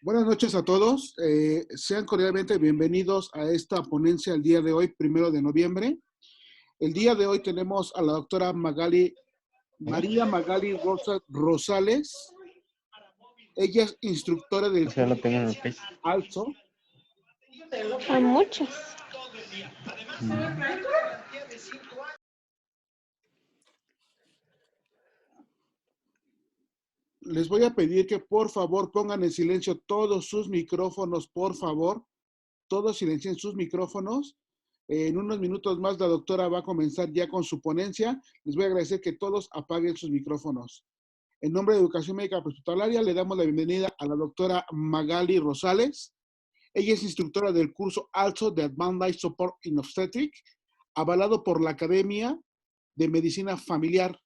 Buenas noches a todos. Sean cordialmente bienvenidos a esta ponencia el día de hoy, 1 de noviembre. El día de hoy tenemos a la doctora María Magali Rosales. Ella es instructora del O sea, lo tengo en el Face. ALSO. A muchos. Les voy a pedir que por favor pongan en silencio todos sus micrófonos, por favor. Todos silencien sus micrófonos. En unos minutos más la doctora va a comenzar ya con su ponencia. Les voy a agradecer que todos apaguen sus micrófonos. En nombre de Educación Médica Prehospitalaria le damos la bienvenida a la doctora Magali Rosales. Ella es instructora del curso ALSO de Advanced Life Support in Obstetric, avalado por la Academia de Medicina Familiar.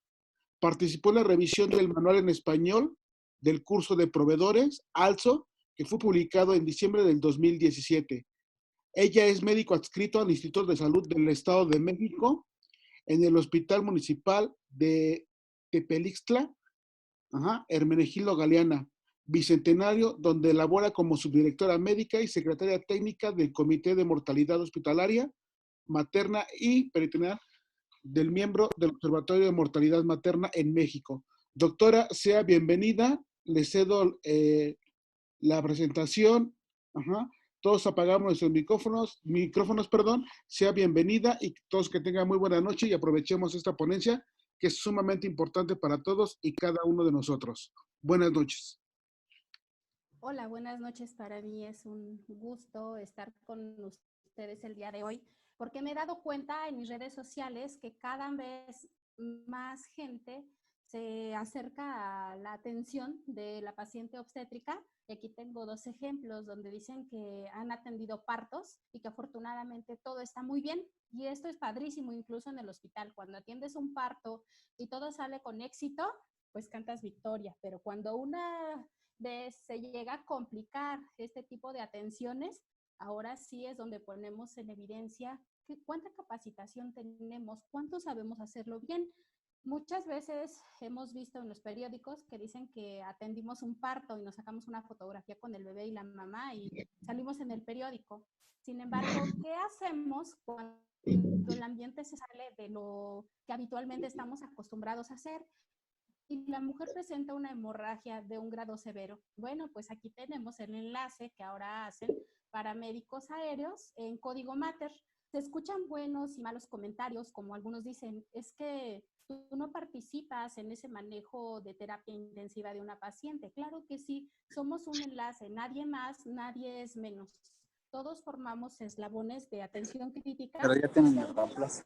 Participó en la revisión del manual en español del curso de proveedores ALSO, que fue publicado en diciembre del 2017. Ella es médico adscrito al Instituto de Salud del Estado de México en el Hospital Municipal de Tepelixtla, Hermenegildo Galeana, Bicentenario, donde labora como subdirectora médica y secretaria técnica del Comité de Mortalidad Hospitalaria, Materna y Peritoneal del miembro del Observatorio de Mortalidad Materna en México. Doctora, sea bienvenida. Le cedo la presentación. Todos apagamos nuestros micrófonos, sea bienvenida y todos que tengan muy buena noche y aprovechemos esta ponencia que es sumamente importante para todos y cada uno de nosotros. Buenas noches. Hola, buenas noches. Para mí es un gusto estar con ustedes el día de hoy, porque me he dado cuenta en mis redes sociales que cada vez más gente se acerca a la atención de la paciente obstétrica. Y aquí tengo 2 ejemplos donde dicen que han atendido partos y que afortunadamente todo está muy bien. Y esto es padrísimo, incluso en el hospital. Cuando atiendes un parto y todo sale con éxito, pues cantas victoria. Pero cuando una vez se llega a complicar este tipo de atenciones, ahora sí es donde ponemos en evidencia cuánta capacitación tenemos, cuánto sabemos hacerlo bien. Muchas veces hemos visto en los periódicos que dicen que atendimos un parto y nos sacamos una fotografía con el bebé y la mamá y salimos en el periódico. Sin embargo, ¿qué hacemos cuando el ambiente se sale de lo que habitualmente estamos acostumbrados a hacer? Y la mujer presenta una hemorragia de un grado severo. Bueno, pues aquí tenemos el enlace que ahora hacen para médicos aéreos en código Mater. Se escuchan buenos y malos comentarios, como algunos dicen, es que tú no participas en ese manejo de terapia intensiva de una paciente. Claro que sí, somos un enlace, nadie más, nadie es menos. Todos formamos eslabones de atención crítica. Pero ya tienen el reemplazo.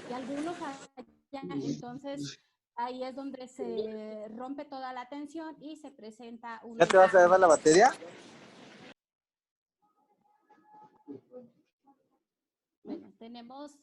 Y algunos entonces ahí es donde se rompe toda la tensión y se presenta una... ¿Ya te vas a llevar la batería? Bueno, tenemos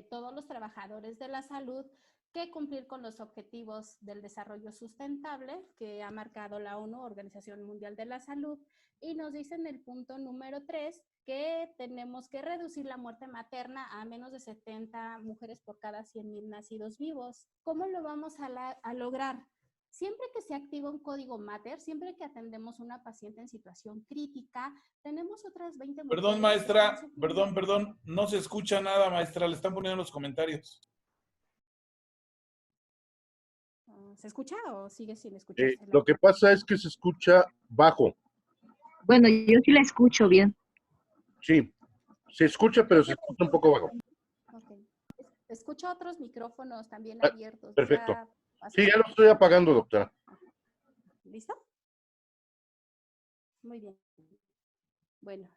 todos los trabajadores de la salud que cumplir con los objetivos del desarrollo sustentable que ha marcado la ONU, Organización Mundial de la Salud, y nos dice en el punto número 3 que tenemos que reducir la muerte materna a menos de 70 mujeres por cada 100,000 nacidos vivos. ¿Cómo lo vamos a lograr? Siempre que se activa un código Mater, siempre que atendemos a una paciente en situación crítica, tenemos otras 20 mujeres. Perdón, maestra, perdón, no se escucha nada, maestra, le están poniendo en los comentarios. ¿Se escucha o sigue sin escucharse? Lo que pasa es que se escucha bajo. Bueno, yo sí la escucho bien. Sí, se escucha, pero se escucha un poco bajo. Ok. Escucho otros micrófonos también abiertos. Perfecto. Sí, ya lo estoy apagando, doctora. ¿Listo? Muy bien. Bueno,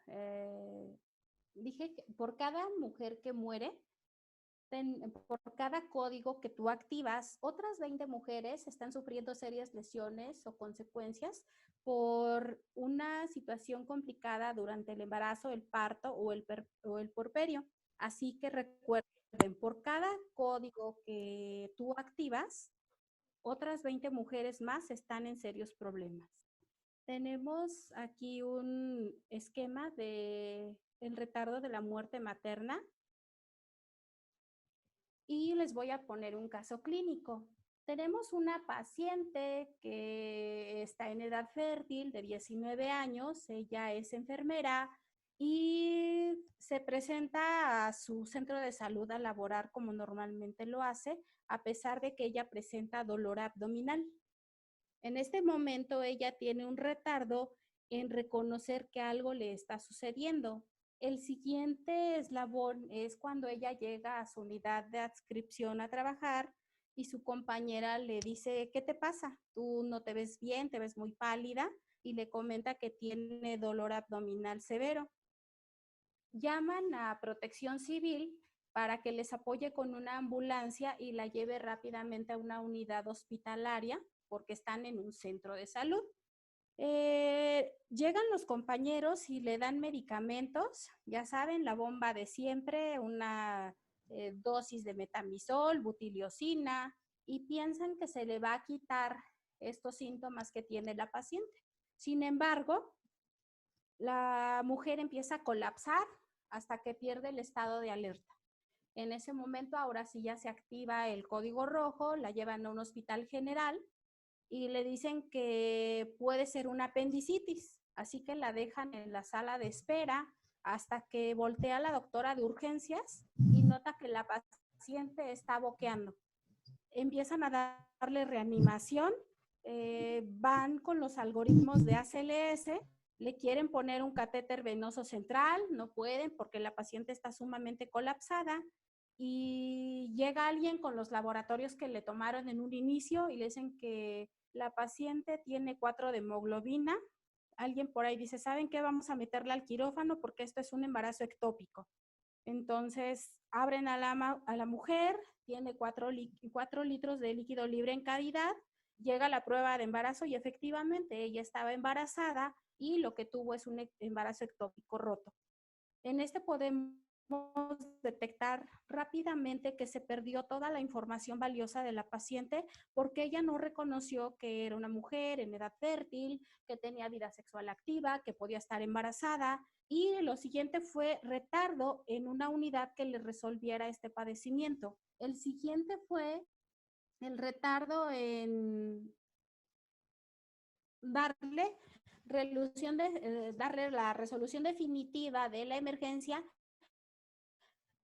dije que por cada mujer que muere, por cada código que tú activas, otras 20 mujeres están sufriendo serias lesiones o consecuencias por una situación complicada durante el embarazo, el parto o el puerperio. Así que recuerden, por cada código que tú activas, otras 20 mujeres más están en serios problemas. Tenemos aquí un esquema de el retardo de la muerte materna y les voy a poner un caso clínico. Tenemos una paciente que está en edad fértil de 19 años, ella es enfermera y se presenta a su centro de salud a laborar como normalmente lo hace, a pesar de que ella presenta dolor abdominal. En este momento ella tiene un retardo en reconocer que algo le está sucediendo. El siguiente eslabón es cuando ella llega a su unidad de adscripción a trabajar y su compañera le dice, ¿qué te pasa? Tú no te ves bien, te ves muy pálida, y le comenta que tiene dolor abdominal severo. Llaman a Protección Civil para que les apoye con una ambulancia y la lleve rápidamente a una unidad hospitalaria porque están en un centro de salud. Llegan los compañeros y le dan medicamentos, ya saben, la bomba de siempre, una dosis de metamizol, butiliocina, y piensan que se le va a quitar estos síntomas que tiene la paciente. Sin embargo, la mujer empieza a colapsar hasta que pierde el estado de alerta. En ese momento, ahora sí ya se activa el código rojo, la llevan a un hospital general y le dicen que puede ser una apendicitis, así que la dejan en la sala de espera hasta que voltea la doctora de urgencias y nota que la paciente está boqueando. Empiezan a darle reanimación, van con los algoritmos de ACLS, le quieren poner un catéter venoso central, no pueden porque la paciente está sumamente colapsada, y llega alguien con los laboratorios que le tomaron en un inicio y le dicen que la paciente tiene 4 de hemoglobina. Alguien por ahí dice, ¿saben qué? Vamos a meterla al quirófano porque esto es un embarazo ectópico. Entonces abren a la mujer, tiene 4 litros de líquido libre en cavidad, llega la prueba de embarazo y efectivamente ella estaba embarazada y lo que tuvo es un embarazo ectópico roto. En este podemos detectar rápidamente que se perdió toda la información valiosa de la paciente porque ella no reconoció que era una mujer en edad fértil, que tenía vida sexual activa, que podía estar embarazada, y lo siguiente fue retardo en una unidad que le resolviera este padecimiento. El siguiente fue el retardo en darle la resolución definitiva de la emergencia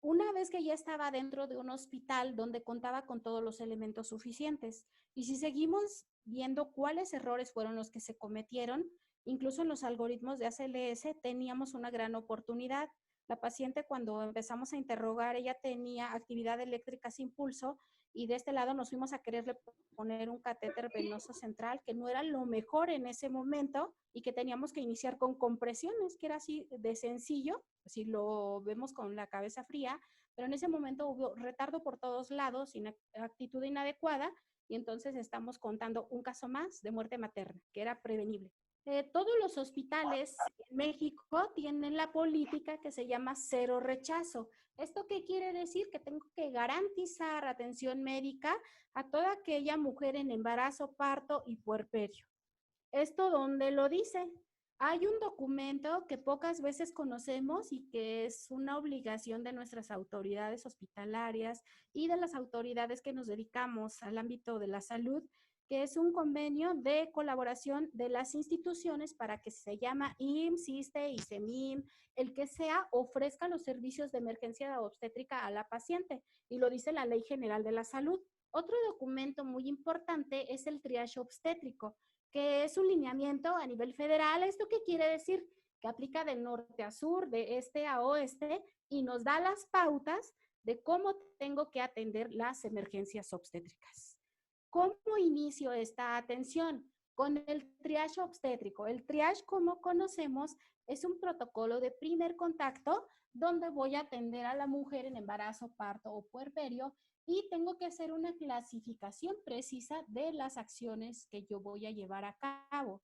una vez que ya estaba dentro de un hospital donde contaba con todos los elementos suficientes. Y si seguimos viendo cuáles errores fueron los que se cometieron, incluso en los algoritmos de ACLS teníamos una gran oportunidad. La paciente, cuando empezamos a interrogar, ella tenía actividad eléctrica sin pulso y de este lado nos fuimos a quererle poner un catéter venoso central que no era lo mejor en ese momento y que teníamos que iniciar con compresiones, que era así de sencillo, si lo vemos con la cabeza fría, pero en ese momento hubo retardo por todos lados, actitud inadecuada, y entonces estamos contando un caso más de muerte materna, que era prevenible. Todos los hospitales en México tienen la política que se llama cero rechazo. ¿Esto qué quiere decir? Que tengo que garantizar atención médica a toda aquella mujer en embarazo, parto y puerperio. ¿Esto dónde lo dice? Hay un documento que pocas veces conocemos y que es una obligación de nuestras autoridades hospitalarias y de las autoridades que nos dedicamos al ámbito de la salud, que es un convenio de colaboración de las instituciones para que se llama IMSS, ISSSTE, ISEMIM, el que sea ofrezca los servicios de emergencia obstétrica a la paciente, y lo dice la Ley General de la Salud. Otro documento muy importante es el triage obstétrico, que es un lineamiento a nivel federal. ¿Esto qué quiere decir? Que aplica de norte a sur, de este a oeste, y nos da las pautas de cómo tengo que atender las emergencias obstétricas. ¿Cómo inicio esta atención? Con el triage obstétrico. El triage, como conocemos, es un protocolo de primer contacto donde voy a atender a la mujer en embarazo, parto o puerperio y tengo que hacer una clasificación precisa de las acciones que yo voy a llevar a cabo.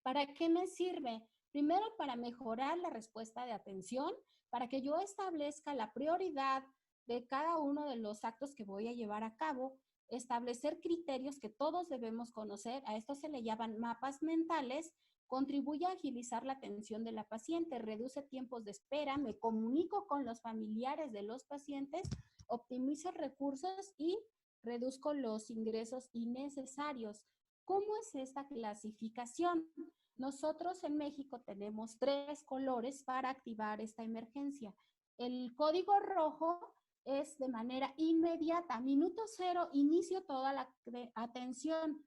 ¿Para qué me sirve? Primero, para mejorar la respuesta de atención, para que yo establezca la prioridad de cada uno de los actos que voy a llevar a cabo, establecer criterios que todos debemos conocer, a esto se le llaman mapas mentales, contribuye a agilizar la atención de la paciente, reduce tiempos de espera, me comunico con los familiares de los pacientes, optimizo recursos y reduzco los ingresos innecesarios. ¿Cómo es esta clasificación? Nosotros en México tenemos 3 colores para activar esta emergencia. El código rojo es de manera inmediata. Minuto 0, inicio toda la atención.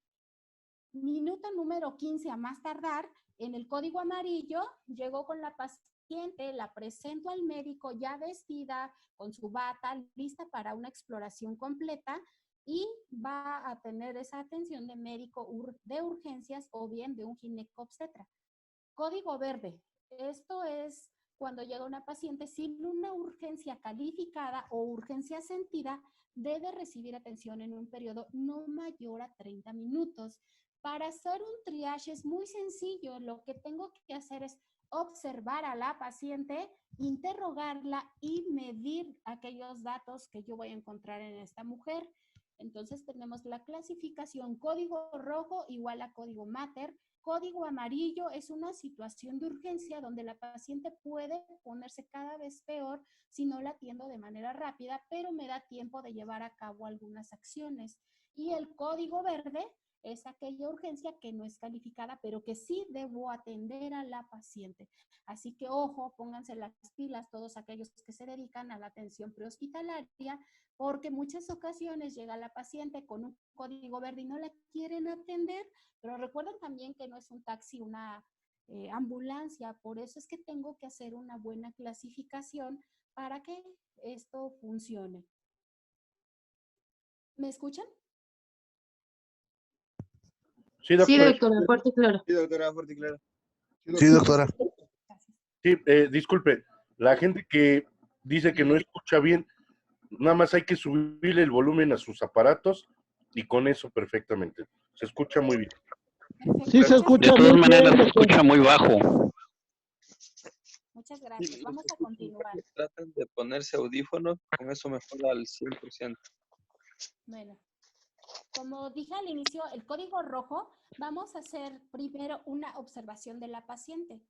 Minuto número 15 a más tardar, en el código amarillo, llego con la paciente, la presento al médico ya vestida, con su bata, lista para una exploración completa y va a tener esa atención de médico de urgencias o bien de un ginecobstetra. Código verde, esto es cuando llega una paciente sin una urgencia calificada o urgencia sentida, debe recibir atención en un periodo no mayor a 30 minutos. Para hacer un triage es muy sencillo. Lo que tengo que hacer es observar a la paciente, interrogarla y medir aquellos datos que yo voy a encontrar en esta mujer. Entonces tenemos la clasificación código rojo igual a código Mater. Código amarillo es una situación de urgencia donde la paciente puede ponerse cada vez peor si no la atiendo de manera rápida, pero me da tiempo de llevar a cabo algunas acciones. Y el código verde es aquella urgencia que no es calificada, pero que sí debo atender a la paciente. Así que, ojo, pónganse las pilas todos aquellos que se dedican a la atención prehospitalaria, porque muchas ocasiones llega la paciente con un código verde y no la quieren atender, pero recuerden también que no es un taxi, una ambulancia, por eso es que tengo que hacer una buena clasificación para que esto funcione. ¿Me escuchan? Sí, Sí, doctora. doctora, fuerte y claro. Sí, doctora, fuerte y claro. Sí, doctora. Sí, disculpe, la gente que dice que no escucha bien, nada más hay que subirle el volumen a sus aparatos y con eso perfectamente. Se escucha muy bien. Perfecto. Sí, se escucha De todas muy maneras, bien, se doctor. escucha muy bajo. Muchas gracias. Vamos a continuar. Tratan de ponerse audífonos, con eso mejora al 100%. Bueno, como dije al inicio, el código rojo, vamos a hacer primero una observación de la paciente.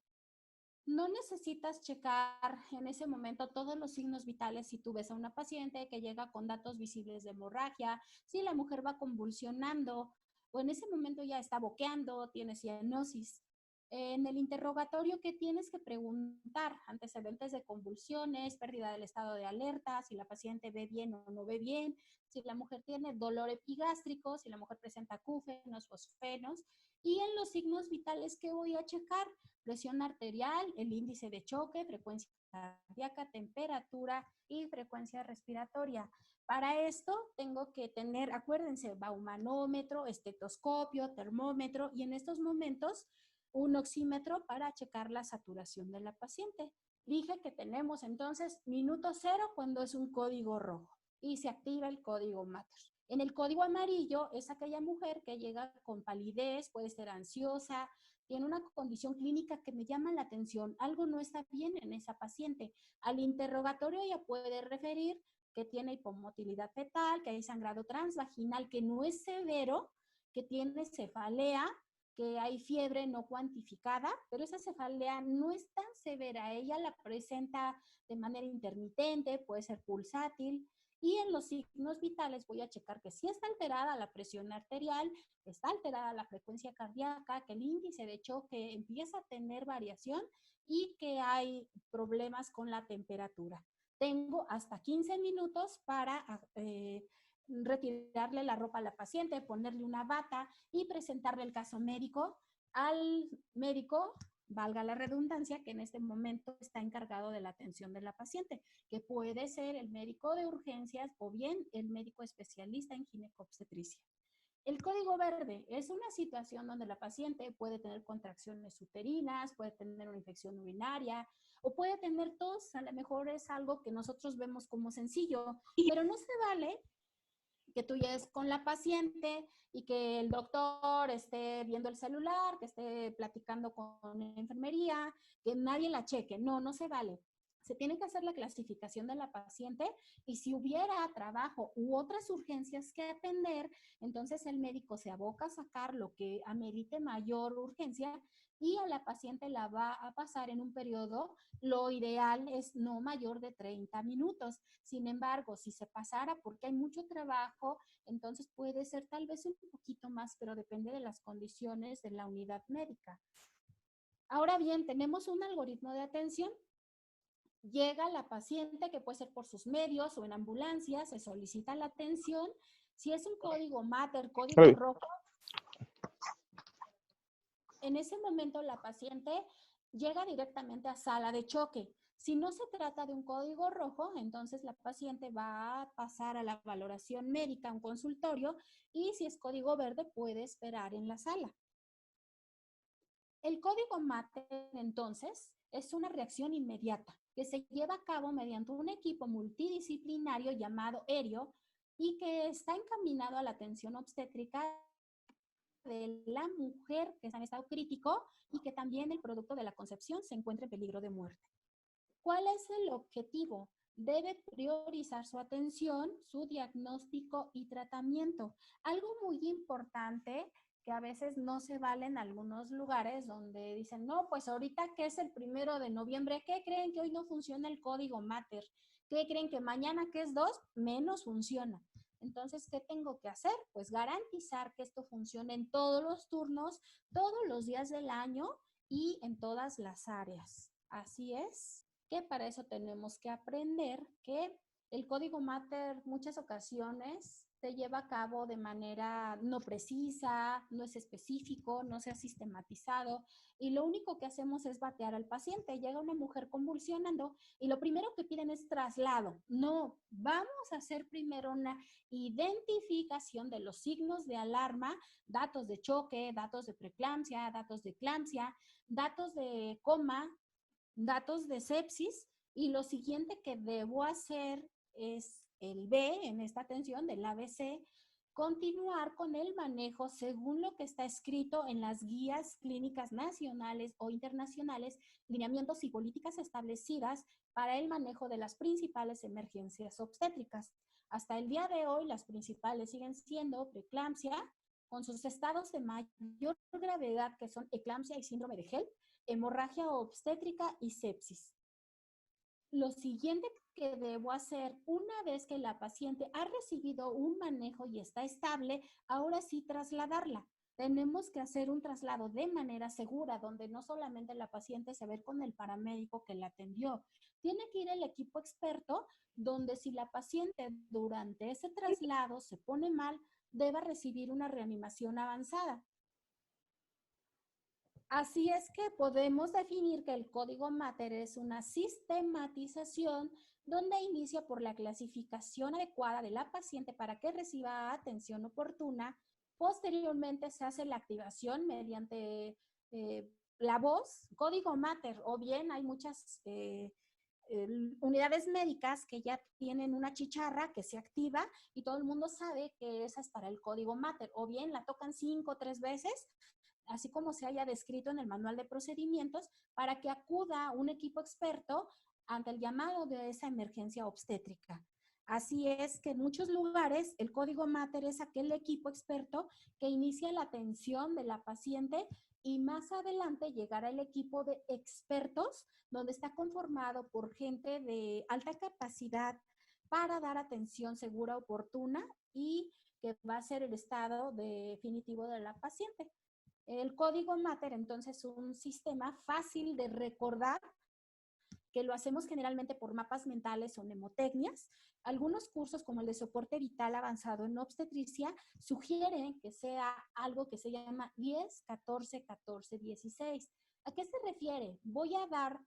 No necesitas checar en ese momento todos los signos vitales si tú ves a una paciente que llega con datos visibles de hemorragia, si la mujer va convulsionando o en ese momento ya está boqueando, tiene cianosis. En el interrogatorio, ¿qué tienes que preguntar? Antecedentes de convulsiones, pérdida del estado de alerta, si la paciente ve bien o no ve bien, si la mujer tiene dolor epigástrico, si la mujer presenta acúfenos, fosfenos. Y en los signos vitales, ¿qué voy a checar? Presión arterial, el índice de choque, frecuencia cardíaca, temperatura y frecuencia respiratoria. Para esto tengo que tener, acuérdense, baumanómetro, estetoscopio, termómetro y en estos momentos un oxímetro para checar la saturación de la paciente. Dije que tenemos entonces minuto 0 cuando es un código rojo y se activa el código Mater. En el código amarillo es aquella mujer que llega con palidez, puede ser ansiosa, tiene una condición clínica que me llama la atención, algo no está bien en esa paciente. Al interrogatorio ella puede referir que tiene hipomotilidad fetal, que hay sangrado transvaginal que no es severo, que tiene cefalea, que hay fiebre no cuantificada, pero esa cefalea no es tan severa, ella la presenta de manera intermitente, puede ser pulsátil, y en los signos vitales voy a checar que sí está alterada la presión arterial, está alterada la frecuencia cardíaca, que el índice de choque empieza a tener variación y que hay problemas con la temperatura. Tengo hasta 15 minutos para retirarle la ropa a la paciente, ponerle una bata y presentarle el caso médico al médico, valga la redundancia, que en este momento está encargado de la atención de la paciente, que puede ser el médico de urgencias o bien el médico especialista en ginecobstetricia. El código verde es una situación donde la paciente puede tener contracciones uterinas, puede tener una infección urinaria o puede tener tos. A lo mejor es algo que nosotros vemos como sencillo, pero no se vale que tú llegues con la paciente y que el doctor esté viendo el celular, que esté platicando con la enfermería, que nadie la cheque. No, no se vale. Se tiene que hacer la clasificación de la paciente y si hubiera trabajo u otras urgencias que atender, entonces el médico se aboca a sacar lo que amerite mayor urgencia y a la paciente la va a pasar en un periodo, lo ideal es no mayor de 30 minutos. Sin embargo, si se pasara porque hay mucho trabajo, entonces puede ser tal vez un poquito más, pero depende de las condiciones de la unidad médica. Ahora bien, tenemos un algoritmo de atención. Llega la paciente, que puede ser por sus medios o en ambulancia, se solicita la atención. Si es un código Mater, código rojo, en ese momento la paciente llega directamente a sala de choque. Si no se trata de un código rojo, entonces la paciente va a pasar a la valoración médica, a un consultorio, y si es código verde, puede esperar en la sala. El código Mater, entonces, es una reacción inmediata que se lleva a cabo mediante un equipo multidisciplinario llamado ERIO y que está encaminado a la atención obstétrica de la mujer que está en estado crítico y que también el producto de la concepción se encuentra en peligro de muerte. ¿Cuál es el objetivo? Debe priorizar su atención, su diagnóstico y tratamiento. Algo muy importante que a veces no se vale en algunos lugares donde dicen, no, pues ahorita que es el 1 de noviembre, ¿qué creen que hoy no funciona el código Mater? ¿Qué creen que mañana que es 2, menos funciona? Entonces, ¿qué tengo que hacer? Pues garantizar que esto funcione en todos los turnos, todos los días del año y en todas las áreas. Así es que para eso tenemos que aprender que el código Mater muchas ocasiones se lleva a cabo de manera no precisa, no es específico, no se ha sistematizado y lo único que hacemos es batear al paciente. Llega una mujer convulsionando y lo primero que piden es traslado. No, vamos a hacer primero una identificación de los signos de alarma, datos de choque, datos de preeclampsia, datos de eclampsia, datos de coma, datos de sepsis y lo siguiente que debo hacer es el B en esta atención del ABC, continuar con el manejo según lo que está escrito en las guías clínicas nacionales o internacionales, lineamientos y políticas establecidas para el manejo de las principales emergencias obstétricas. Hasta el día de hoy, las principales siguen siendo preeclampsia, con sus estados de mayor gravedad que son eclampsia y síndrome de HELP, hemorragia obstétrica y sepsis. Lo siguiente que debo hacer una vez que la paciente ha recibido un manejo y está estable, ahora sí trasladarla. Tenemos que hacer un traslado de manera segura, donde no solamente la paciente se ve con el paramédico que la atendió. Tiene que ir el equipo experto, donde si la paciente durante ese traslado se pone mal, deba recibir una reanimación avanzada. Así es que podemos definir que el código Mater es una sistematización donde inicia por la clasificación adecuada de la paciente para que reciba atención oportuna. Posteriormente se hace la activación mediante la voz, código Mater, o bien hay muchas unidades médicas que ya tienen una chicharra que se activa y todo el mundo sabe que esa es para el código Mater, o bien la tocan 5 o 3 veces, así como se haya descrito en el manual de procedimientos, para que acuda un equipo experto ante el llamado de esa emergencia obstétrica. Así es que en muchos lugares el código Mater es aquel equipo experto que inicia la atención de la paciente y más adelante llegará el equipo de expertos donde está conformado por gente de alta capacidad para dar atención segura, oportuna y que va a ser el estado definitivo de la paciente. El código Mater, entonces, es un sistema fácil de recordar, que lo hacemos generalmente por mapas mentales o mnemotecnias. Algunos cursos, como el de soporte vital avanzado en obstetricia, sugieren que sea algo que se llama 10, 14, 14, 16. ¿A qué se refiere? Voy a dar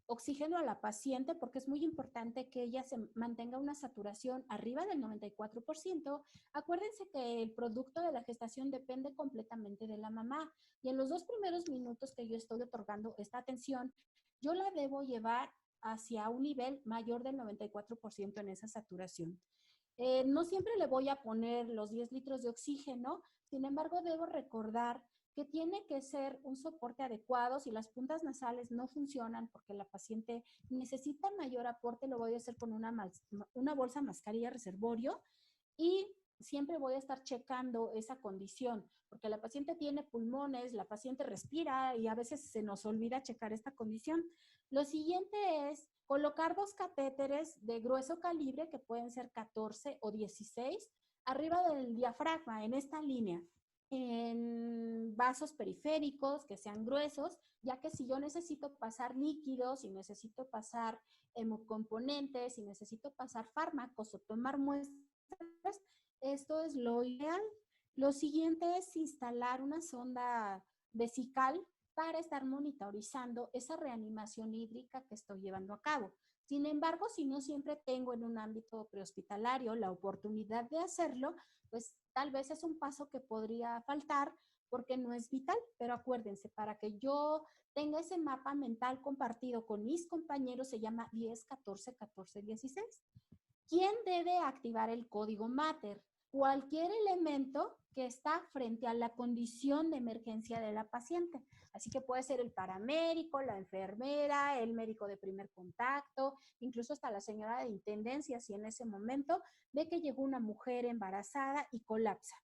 oxígeno a la paciente porque es muy importante que ella se mantenga una saturación arriba del 94%. Acuérdense que el producto de la gestación depende completamente de la mamá y en los 2 primeros minutos que yo estoy otorgando esta atención, yo la debo llevar hacia un nivel mayor del 94% en esa saturación. No siempre le voy a poner los 10 litros de oxígeno, sin embargo, debo recordar que tiene que ser un soporte adecuado. Si las puntas nasales no funcionan porque la paciente necesita mayor aporte, lo voy a hacer con una bolsa mascarilla reservorio y siempre voy a estar checando esa condición, porque la paciente tiene pulmones, la paciente respira y a veces se nos olvida checar esta condición. Lo siguiente es colocar 2 catéteres de grueso calibre, que pueden ser 14 o 16, arriba del diafragma, en esta línea, en vasos periféricos que sean gruesos, ya que si yo necesito pasar líquidos, si necesito pasar hemocomponentes, si necesito pasar fármacos o tomar muestras, esto es lo ideal. Lo siguiente es instalar una sonda vesical para estar monitorizando esa reanimación hídrica que estoy llevando a cabo. Sin embargo, si no siempre tengo en un ámbito prehospitalario la oportunidad de hacerlo, pues tal vez es un paso que podría faltar porque no es vital, pero acuérdense, para que yo tenga ese mapa mental compartido con mis compañeros se llama 10, 14, 14, 16. ¿Quién debe activar el código Mater? Cualquier elemento que está frente a la condición de emergencia de la paciente. Así que puede ser el paramédico, la enfermera, el médico de primer contacto, incluso hasta la señora de intendencia, si en ese momento ve que llegó una mujer embarazada y colapsa.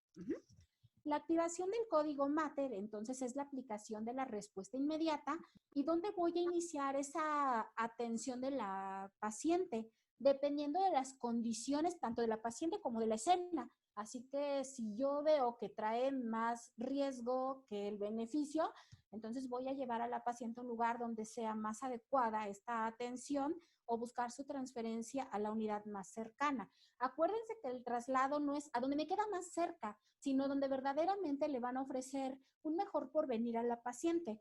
La activación del código Mater, entonces, es la aplicación de la respuesta inmediata y donde voy a iniciar esa atención de la paciente, dependiendo de las condiciones tanto de la paciente como de la escena. Así que si yo veo que trae más riesgo que el beneficio, entonces voy a llevar a la paciente a un lugar donde sea más adecuada esta atención o buscar su transferencia a la unidad más cercana. Acuérdense que el traslado no es a donde me queda más cerca, sino donde verdaderamente le van a ofrecer un mejor porvenir a la paciente.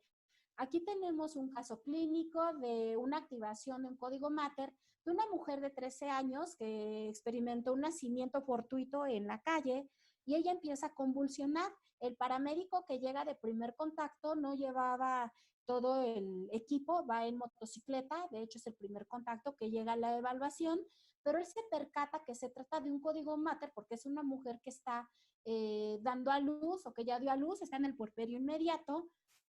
Aquí tenemos un caso clínico de una activación de un código Mater de una mujer de 13 años que experimentó un nacimiento fortuito en la calle y ella empieza a convulsionar. El paramédico que llega de primer contacto no llevaba todo el equipo, va en motocicleta, de hecho es el primer contacto que llega a la evaluación, pero él se percata que se trata de un código Mater porque es una mujer que está dando a luz o que ya dio a luz, está en el puerperio inmediato,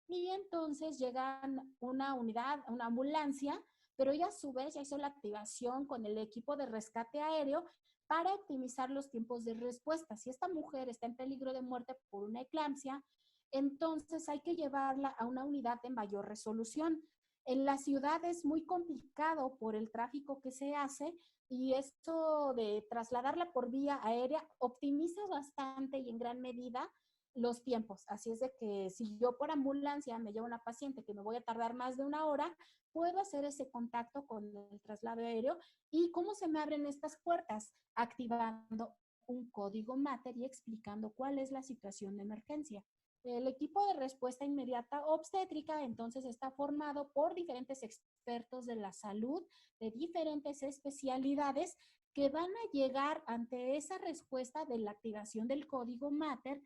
y entonces llegan una unidad, una ambulancia, pero ella a su vez ya hizo la activación con el equipo de rescate aéreo para optimizar los tiempos de respuesta. Si esta mujer está en peligro de muerte por una eclampsia, entonces hay que llevarla a una unidad de mayor resolución. En la ciudad es muy complicado por el tráfico que se hace y esto de trasladarla por vía aérea optimiza bastante y en gran medida los tiempos. Así es de que si yo por ambulancia me llevo una paciente que me voy a tardar más de 1 hora, puedo hacer ese contacto con el traslado aéreo. ¿Y cómo se me abren estas puertas? Activando un código Mater y explicando cuál es la situación de emergencia. El equipo de respuesta inmediata obstétrica entonces está formado por diferentes expertos de la salud, de diferentes especialidades que van a llegar ante esa respuesta de la activación del código Mater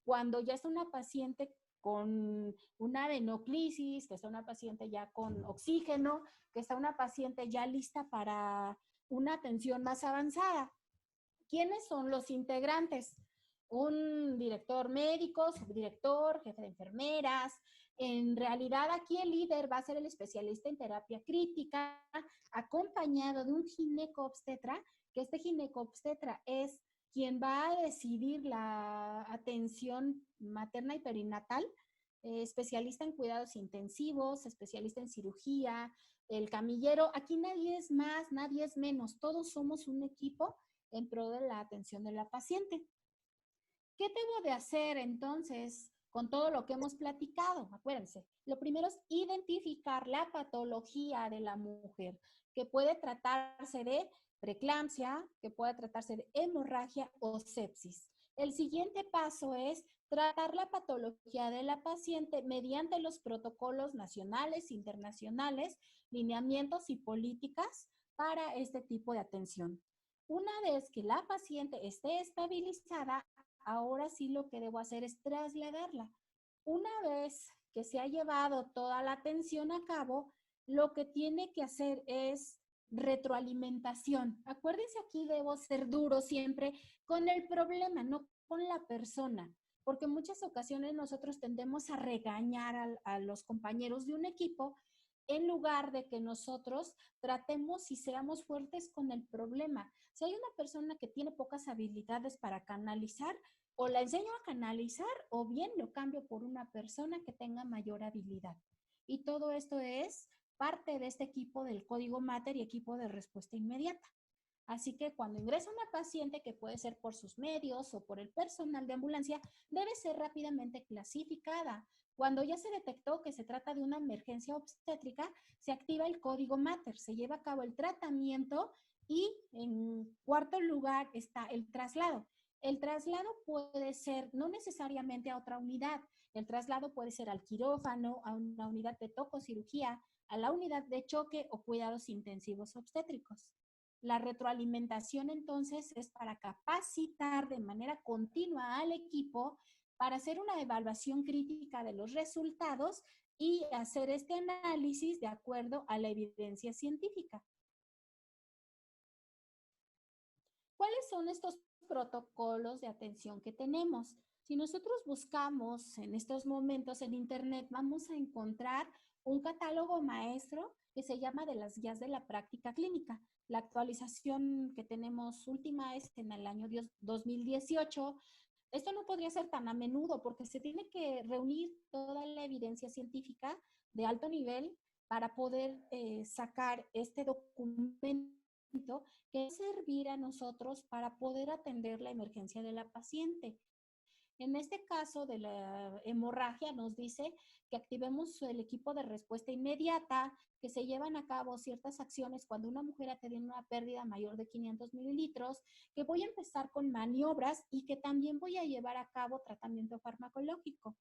cuando ya está una paciente con una adenoclisis, que está una paciente ya con oxígeno, que está una paciente ya lista para una atención más avanzada. ¿Quiénes son los integrantes? Un director médico, subdirector, jefe de enfermeras. En realidad aquí el líder va a ser el especialista en terapia crítica, acompañado de un ginecobstetra, que este ginecobstetra es quien va a decidir la atención materna y perinatal, especialista en cuidados intensivos, especialista en cirugía, el camillero. Aquí nadie es más, nadie es menos, todos somos un equipo en pro de la atención de la paciente. ¿Qué debo de hacer entonces con todo lo que hemos platicado? Acuérdense, lo primero es identificar la patología de la mujer, que puede tratarse de preeclampsia, que puede tratarse de hemorragia o sepsis. El siguiente paso es tratar la patología de la paciente mediante los protocolos nacionales, internacionales, lineamientos y políticas para este tipo de atención. Una vez que la paciente esté estabilizada, ahora sí lo que debo hacer es trasladarla. Una vez que se ha llevado toda la atención a cabo, lo que tiene que hacer es retroalimentación. Acuérdense, aquí debo ser duro siempre con el problema, no con la persona. porque en muchas ocasiones nosotros tendemos a regañar a los compañeros de un equipo en lugar de que nosotros tratemos y seamos fuertes con el problema. Si hay una persona que tiene pocas habilidades para canalizar, o la enseño a canalizar o bien lo cambio por una persona que tenga mayor habilidad. Y todo esto es parte de este equipo del código Mater y equipo de respuesta inmediata. Así que cuando ingresa una paciente, que puede ser por sus medios o por el personal de ambulancia, debe ser rápidamente clasificada. Cuando ya se detectó que se trata de una emergencia obstétrica, se activa el código Mater, se lleva a cabo el tratamiento y en cuarto lugar está el traslado. El traslado puede ser no necesariamente a otra unidad, el traslado puede ser al quirófano, a una unidad de tococirugía, a la unidad de choque o cuidados intensivos obstétricos. La retroalimentación entonces es para capacitar de manera continua al equipo para hacer una evaluación crítica de los resultados y hacer este análisis de acuerdo a la evidencia científica. ¿Cuáles son estos protocolos de atención que tenemos? Si nosotros buscamos en estos momentos en Internet, vamos a encontrar un catálogo maestro que se llama de las guías de la práctica clínica. La actualización que tenemos última es en el año 2018. Esto no podría ser tan a menudo porque se tiene que reunir toda la evidencia científica de alto nivel para poder sacar este documento que servir a nosotros para poder atender la emergencia de la paciente. En este caso de la hemorragia nos dice que activemos el equipo de respuesta inmediata, que se llevan a cabo ciertas acciones cuando una mujer ha tenido una pérdida mayor de 500 mililitros, que voy a empezar con maniobras y que también voy a llevar a cabo tratamiento farmacológico.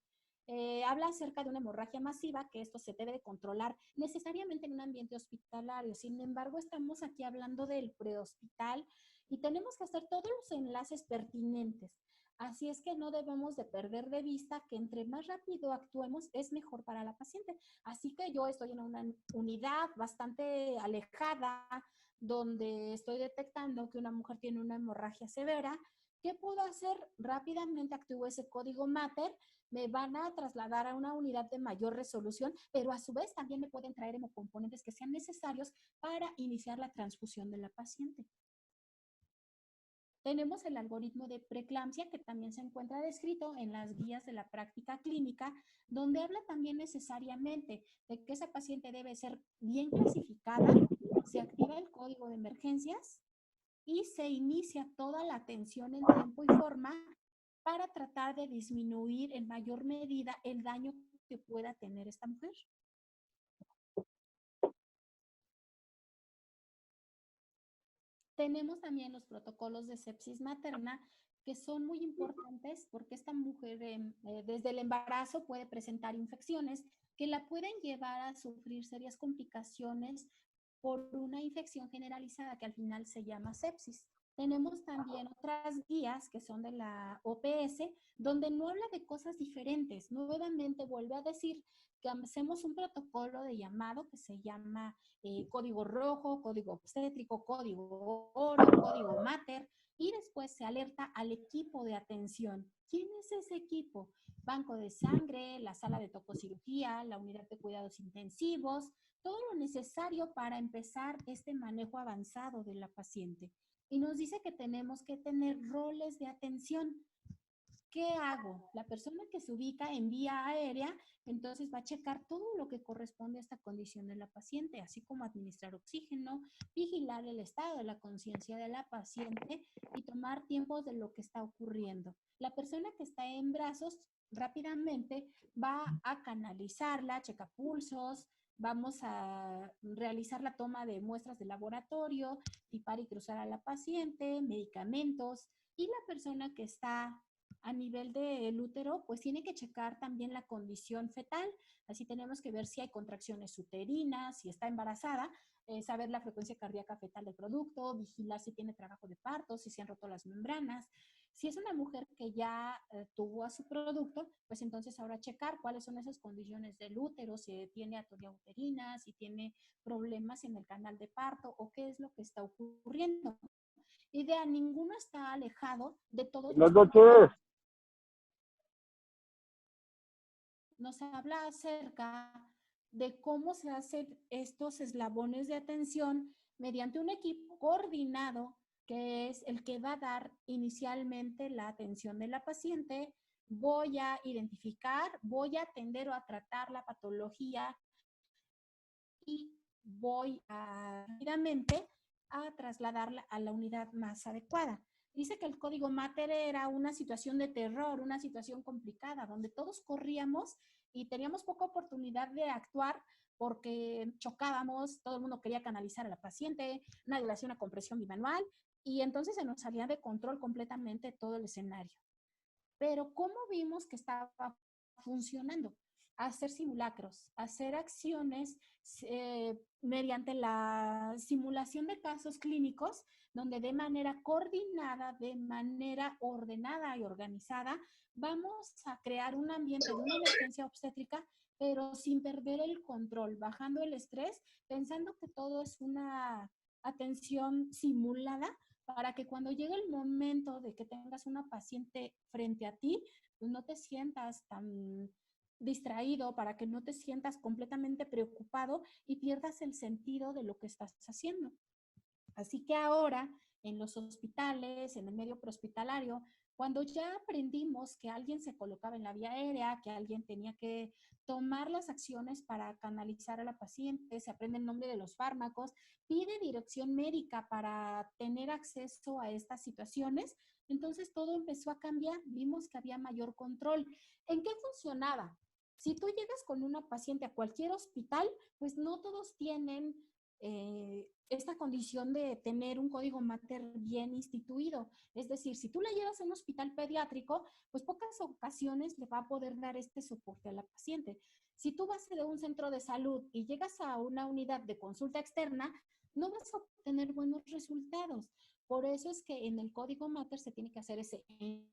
Habla acerca de una hemorragia masiva, que esto se debe de controlar necesariamente en un ambiente hospitalario. Sin embargo, estamos aquí hablando del prehospital y tenemos que hacer todos los enlaces pertinentes. Así es que no debemos de perder de vista que entre más rápido actuemos es mejor para la paciente. Así que yo estoy en una unidad bastante alejada donde estoy detectando que una mujer tiene una hemorragia severa. ¿Qué puedo hacer? Rápidamente activo ese código Mater, me van a trasladar a una unidad de mayor resolución, pero a su vez también me pueden traer hemocomponentes que sean necesarios para iniciar la transfusión de la paciente. Tenemos el algoritmo de preeclampsia, que también se encuentra descrito en las guías de la práctica clínica, donde habla también necesariamente de que esa paciente debe ser bien clasificada, se activa el código de emergencias y se inicia toda la atención en tiempo y forma para tratar de disminuir en mayor medida el daño que pueda tener esta mujer. Tenemos también los protocolos de sepsis materna, que son muy importantes porque esta mujer desde el embarazo puede presentar infecciones que la pueden llevar a sufrir serias complicaciones por una infección generalizada que al final se llama sepsis. Tenemos también otras guías que son de la OPS, donde no habla de cosas diferentes. Nuevamente vuelve a decir que hacemos un protocolo de llamado que se llama código rojo, código obstétrico, código oro, código Mater, y después se alerta al equipo de atención. ¿Quién es ese equipo? Banco de sangre, la sala de tococirugía, la unidad de cuidados intensivos, todo lo necesario para empezar este manejo avanzado de la paciente. Y nos dice que tenemos que tener roles de atención. ¿Qué hago? La persona que se ubica en vía aérea, entonces va a checar todo lo que corresponde a esta condición de la paciente, así como administrar oxígeno, vigilar el estado de la conciencia de la paciente y tomar tiempos de lo que está ocurriendo. La persona que está en brazos rápidamente va a canalizarla, checa pulsos, vamos a realizar la toma de muestras de laboratorio, tipar y cruzar a la paciente, medicamentos, y la persona que está a nivel del útero, pues tiene que checar también la condición fetal. Así tenemos que ver si hay contracciones uterinas, si está embarazada, saber la frecuencia cardíaca fetal del producto, vigilar si tiene trabajo de parto, si se han roto las membranas. Si es una mujer que ya tuvo a su producto, pues entonces ahora checar cuáles son esas condiciones del útero, si tiene atonia uterina, si tiene problemas en el canal de parto o qué es lo que está ocurriendo. Ninguno está alejado de todos. Buenas noches. nos habla acerca de cómo se hacen estos eslabones de atención mediante un equipo coordinado que es el que va a dar inicialmente la atención de la paciente. Voy a identificar, voy a atender o a tratar la patología y voy a rápidamente a trasladarla a la unidad más adecuada. Dice que el código Mater era una situación de terror, una situación complicada, donde todos corríamos y teníamos poca oportunidad de actuar porque chocábamos, todo el mundo quería canalizar a la paciente, nadie le hacía una compresión bimanual y entonces se nos salía de control completamente todo el escenario. Pero ¿cómo vimos que estaba funcionando? Hacer simulacros, hacer acciones mediante la simulación de casos clínicos, donde de manera coordinada, de manera ordenada y organizada, vamos a crear un ambiente de una emergencia obstétrica, pero sin perder el control, bajando el estrés, pensando que todo es una atención simulada, para que cuando llegue el momento de que tengas una paciente frente a ti, pues no te sientas tan distraído, para que no te sientas completamente preocupado y pierdas el sentido de lo que estás haciendo. Así que ahora, en los hospitales, en el medio prehospitalario, cuando ya aprendimos que alguien se colocaba en la vía aérea, que alguien tenía que tomar las acciones para canalizar a la paciente, se aprende el nombre de los fármacos, pide dirección médica para tener acceso a estas situaciones, entonces todo empezó a cambiar, vimos que había mayor control. ¿En qué funcionaba? Si tú llegas con una paciente a cualquier hospital, pues no todos tienen esta condición de tener un código Mater bien instituido. Es decir, si tú la llevas a un hospital pediátrico, pues pocas ocasiones le va a poder dar este soporte a la paciente. Si tú vas de un centro de salud y llegas a una unidad de consulta externa, no vas a obtener buenos resultados. Por eso es que en el código Mater se tiene que hacer ese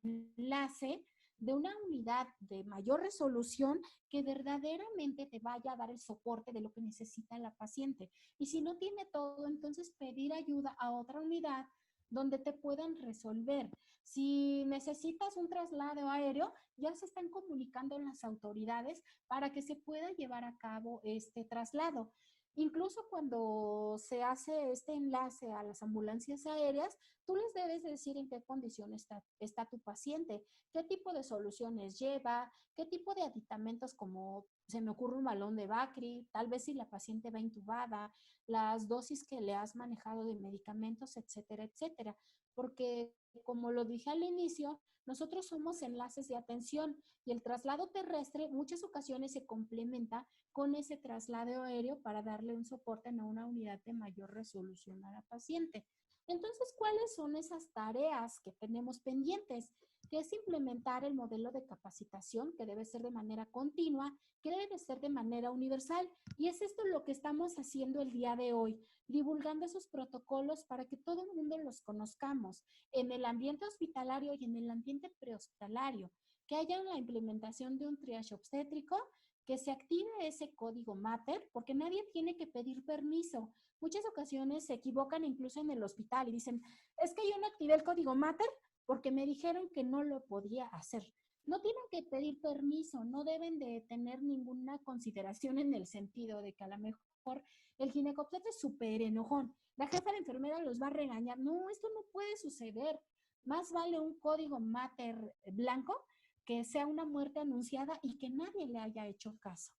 enlace de una unidad de mayor resolución que verdaderamente te vaya a dar el soporte de lo que necesita la paciente. Y si no tiene todo, entonces pedir ayuda a otra unidad donde te puedan resolver. Si necesitas un traslado aéreo, ya se están comunicando las autoridades para que se pueda llevar a cabo este traslado. Incluso cuando se hace este enlace a las ambulancias aéreas, tú les debes decir en qué condición está tu paciente, qué tipo de soluciones lleva, qué tipo de aditamentos, como se me ocurre un balón de Bacri, tal vez si la paciente va intubada, las dosis que le has manejado de medicamentos, etcétera, etcétera. Porque, como lo dije al inicio, nosotros somos enlaces de atención y el traslado terrestre muchas ocasiones se complementa con ese traslado aéreo para darle un soporte a una unidad de mayor resolución a la paciente. Entonces, ¿cuáles son esas tareas que tenemos pendientes? Que es implementar el modelo de capacitación, que debe ser de manera continua, que debe de ser de manera universal. Y es esto lo que estamos haciendo el día de hoy, divulgando esos protocolos para que todo el mundo los conozcamos en el ambiente hospitalario y en el ambiente prehospitalario, que haya la implementación de un triage obstétrico, que se active ese código Mater, porque nadie tiene que pedir permiso. Muchas ocasiones se equivocan incluso en el hospital y dicen, es que yo no activé el código Mater porque me dijeron que no lo podía hacer. No tienen que pedir permiso, no deben de tener ninguna consideración en el sentido de que a lo mejor el ginecobstetra es súper enojón, la jefa de enfermera los va a regañar. No, esto no puede suceder. Más vale un código Mater blanco que sea una muerte anunciada y que nadie le haya hecho caso.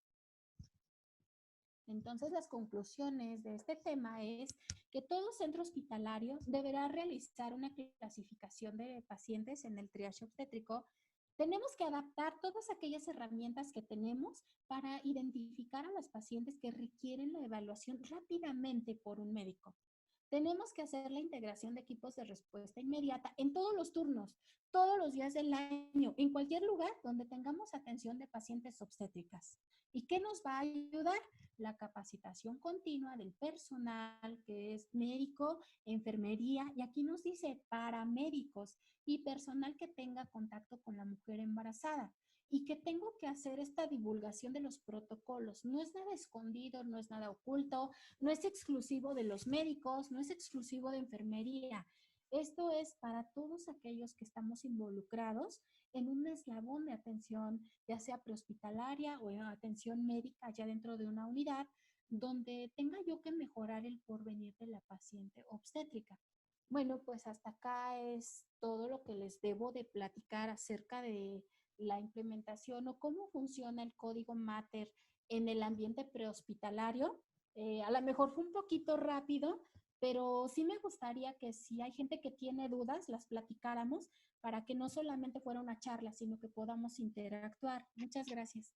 Entonces, las conclusiones de este tema es que todo centro hospitalario deberá realizar una clasificación de pacientes en el triage obstétrico. Tenemos que adaptar todas aquellas herramientas que tenemos para identificar a las pacientes que requieren la evaluación rápidamente por un médico. Tenemos que hacer la integración de equipos de respuesta inmediata en todos los turnos, todos los días del año, en cualquier lugar donde tengamos atención de pacientes obstétricas. ¿Y qué nos va a ayudar? La capacitación continua del personal, que es médico, enfermería, y aquí nos dice paramédicos y personal que tenga contacto con la mujer embarazada. Y que tengo que hacer esta divulgación de los protocolos. No es nada escondido, no es nada oculto, no es exclusivo de los médicos, no es exclusivo de enfermería. Esto es para todos aquellos que estamos involucrados en un eslabón de atención, ya sea prehospitalaria o en atención médica ya dentro de una unidad, donde tenga yo que mejorar el porvenir de la paciente obstétrica. Bueno, pues hasta acá es todo lo que les debo de platicar acerca de la implementación o cómo funciona el código Mater en el ambiente prehospitalario. A lo mejor fue un poquito rápido, pero sí me gustaría que si hay gente que tiene dudas, las platicáramos para que no solamente fuera una charla, sino que podamos interactuar. Muchas gracias.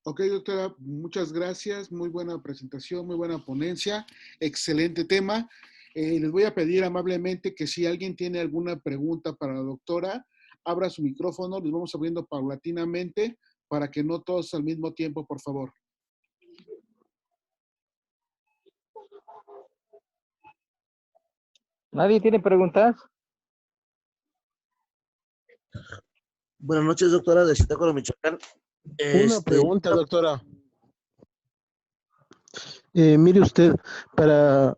Ok, doctora, muchas gracias. Muy buena presentación, muy buena ponencia. Excelente tema. Les voy a pedir amablemente que si alguien tiene alguna pregunta para la doctora, abra su micrófono. Les vamos abriendo paulatinamente para que no todos al mismo tiempo, por favor. ¿Nadie tiene preguntas? Buenas noches, doctora de Zitácuaro, Michoacán. Una pregunta, doctora. Mire usted, para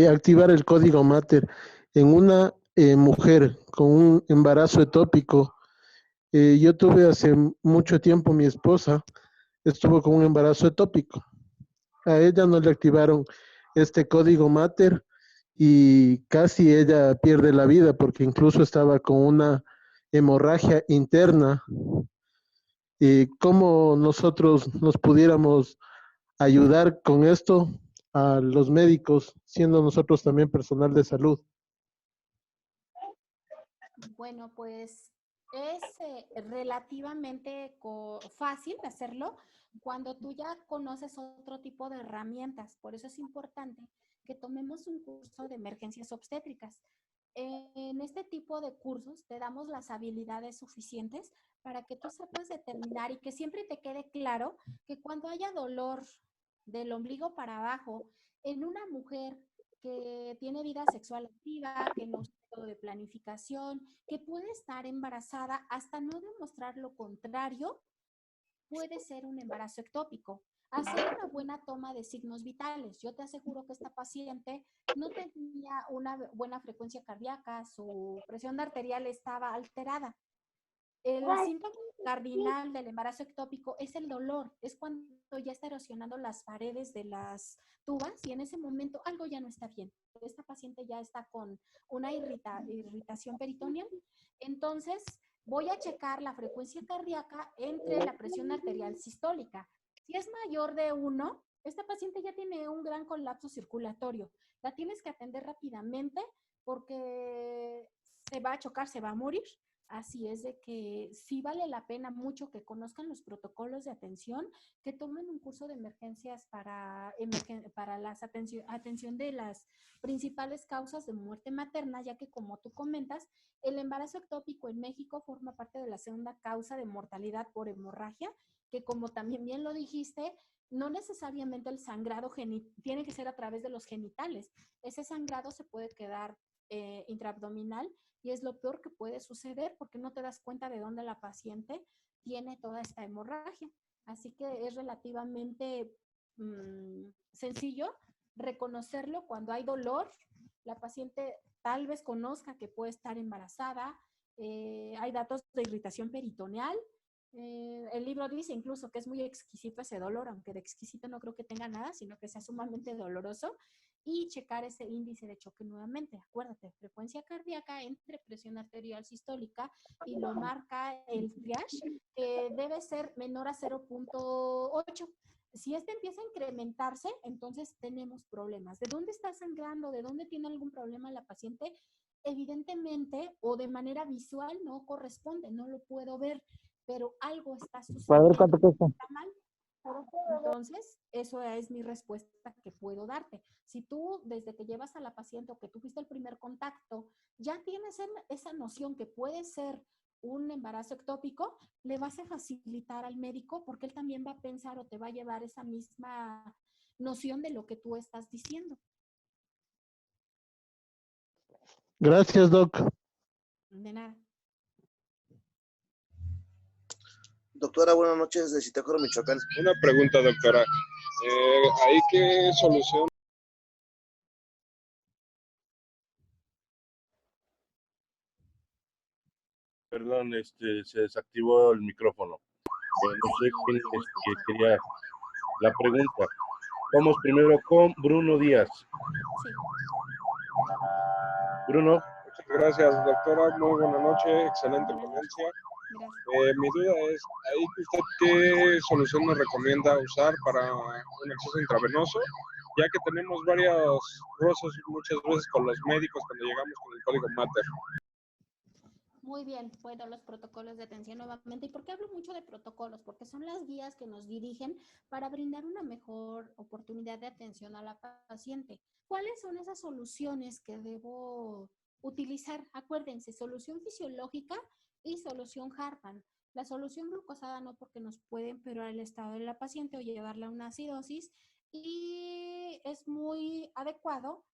activar el código Mater en una mujer con un embarazo ectópico, yo tuve hace mucho tiempo, mi esposa estuvo con un embarazo ectópico. A ella no le activaron este código Mater y casi ella pierde la vida porque incluso estaba con una hemorragia interna. ¿Cómo nosotros nos pudiéramos ayudar con esto a los médicos, siendo nosotros también personal de salud? Bueno, pues es relativamente fácil hacerlo cuando tú ya conoces otro tipo de herramientas. Por eso es importante que tomemos un curso de emergencias obstétricas. En este tipo de cursos te damos las habilidades suficientes para que tú sepas determinar y que siempre te quede claro que cuando haya dolor del ombligo para abajo en una mujer que tiene vida sexual activa, que no de planificación, que puede estar embarazada hasta no demostrar lo contrario, puede ser un embarazo ectópico. Hacer una buena toma de signos vitales. Yo te aseguro que esta paciente no tenía una buena frecuencia cardíaca, su presión arterial estaba alterada. El síntoma cardinal del embarazo ectópico es el dolor, es cuando ya está erosionando las paredes de las tubas y en ese momento algo ya no está bien. Esta paciente ya está con una irritación peritoneal. Entonces, voy a checar la frecuencia cardíaca entre la presión arterial sistólica. Si es mayor de 1, esta paciente ya tiene un gran colapso circulatorio. La tienes que atender rápidamente porque se va a chocar, se va a morir. Así es de que sí vale la pena mucho que conozcan los protocolos de atención, que tomen un curso de emergencias para la atención de las principales causas de muerte materna, ya que como tú comentas, el embarazo ectópico en México forma parte de la segunda causa de mortalidad por hemorragia, que como también bien lo dijiste, no necesariamente el sangrado tiene que ser a través de los genitales. Ese sangrado se puede quedar intraabdominal y es lo peor que puede suceder porque no te das cuenta de dónde la paciente tiene toda esta hemorragia. Así que es relativamente sencillo reconocerlo cuando hay dolor. La paciente tal vez conozca que puede estar embarazada. Hay datos de irritación peritoneal. El libro dice incluso que es muy exquisito ese dolor, aunque de exquisito no creo que tenga nada, sino que sea sumamente doloroso. Y checar ese índice de choque nuevamente. Acuérdate, frecuencia cardíaca entre presión arterial sistólica y lo marca el triage, que debe ser menor a 0.8. Si este empieza a incrementarse, entonces tenemos problemas. ¿De dónde está sangrando? ¿De dónde tiene algún problema la paciente? Evidentemente, o de manera visual, no corresponde, no lo puedo ver, pero algo está sucediendo. Para ver cuánto cuesta. Está mal. Entonces, eso es mi respuesta que puedo darte. Si tú, desde que llevas a la paciente o que tú fuiste el primer contacto, ya tienes esa noción que puede ser un embarazo ectópico, le vas a facilitar al médico porque él también va a pensar o te va a llevar esa misma noción de lo que tú estás diciendo. Gracias, Doc. De nada. Doctora, buenas noches de Zitácuaro, Michoacán. Una pregunta, doctora. ¿Ahí qué solución Perdón, se desactivó el micrófono. No sé quién quería la pregunta. Vamos primero con Bruno Díaz. Sí. Bruno. Muchas gracias, doctora. Muy buena noche. Excelente ponencia. Mi duda es, ¿ahí usted qué solución nos recomienda usar para un acceso intravenoso? Ya que tenemos varios roces muchas veces con los médicos cuando llegamos con el código Mater. Muy bien, bueno, los protocolos de atención nuevamente. ¿Y por qué hablo mucho de protocolos? Porque son las guías que nos dirigen para brindar una mejor oportunidad de atención a la paciente. ¿Cuáles son esas soluciones que debo utilizar? Acuérdense, solución fisiológica y solución Hartmann. La solución glucosada no, porque nos puede empeorar el estado de la paciente o llevarla a una acidosis, y es muy adecuado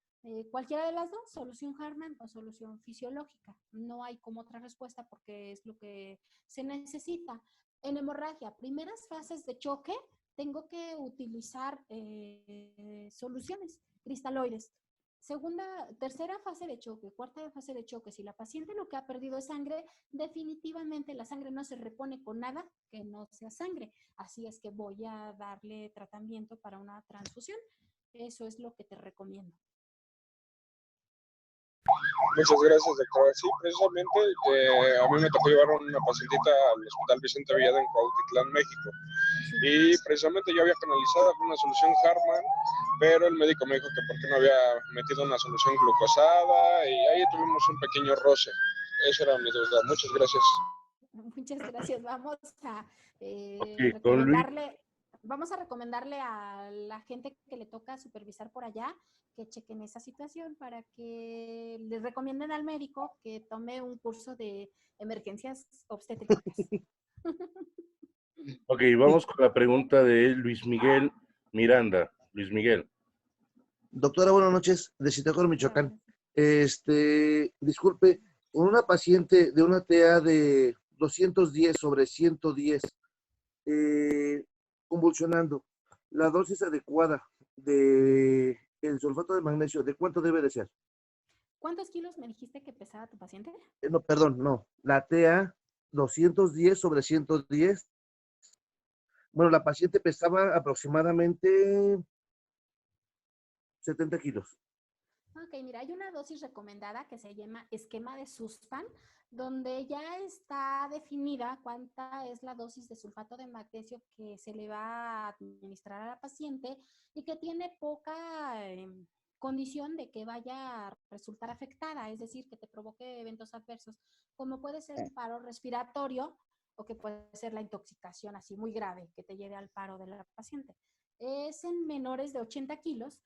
cualquiera de las dos, solución Hartmann o solución fisiológica. No hay como otra respuesta porque es lo que se necesita. En hemorragia, primeras fases de choque, tengo que utilizar soluciones cristaloides. Tercera fase de choque, cuarta fase de choque. Si la paciente lo que ha perdido es sangre, definitivamente la sangre no se repone con nada que no sea sangre. Así es que voy a darle tratamiento para una transfusión. Eso es lo que te recomiendo. Muchas gracias, doctora. Sí, precisamente a mí me tocó llevar a una pacientita al Hospital Vicente Villada en Cuautitlán, México. Y precisamente yo había canalizado alguna solución Hartmann, pero el médico me dijo que por qué no había metido una solución glucosada, y ahí tuvimos un pequeño roce. Esa era mi duda. Muchas gracias. Muchas gracias. Vamos a recomendarle a la gente que le toca supervisar por allá que chequen esa situación para que les recomienden al médico que tome un curso de emergencias obstétricas. Ok, vamos con la pregunta de Luis Miguel Miranda. Luis Miguel. Doctora, buenas noches, de Zitácuaro, Michoacán. Disculpe, con una paciente de una TA de 210/110, convulsionando, la dosis adecuada de el sulfato de magnesio, ¿de cuánto debe de ser? ¿Cuántos kilos me dijiste que pesaba tu paciente? No, perdón, no. La TA 210/110. Bueno, la paciente pesaba aproximadamente 70 kilos. Ok, mira, hay una dosis recomendada que se llama esquema de Sussman, donde ya está definida cuánta es la dosis de sulfato de magnesio que se le va a administrar a la paciente y que tiene poca condición de que vaya a resultar afectada, es decir, que te provoque eventos adversos, como puede ser un paro respiratorio o que puede ser la intoxicación así muy grave que te lleve al paro de la paciente. Es en menores de 80 kilos.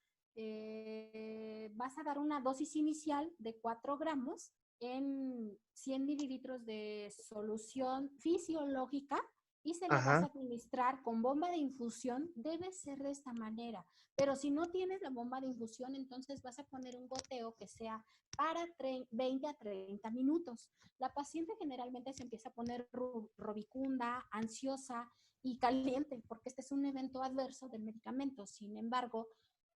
Vas a dar una dosis inicial de 4 gramos en 100 mililitros de solución fisiológica y se le vas a administrar con bomba de infusión. Debe ser de esta manera, pero si no tienes la bomba de infusión, entonces vas a poner un goteo que sea para 20 a 30 minutos. La paciente generalmente se empieza a poner rubicunda, ansiosa y caliente, porque este es un evento adverso del medicamento. Sin embargo,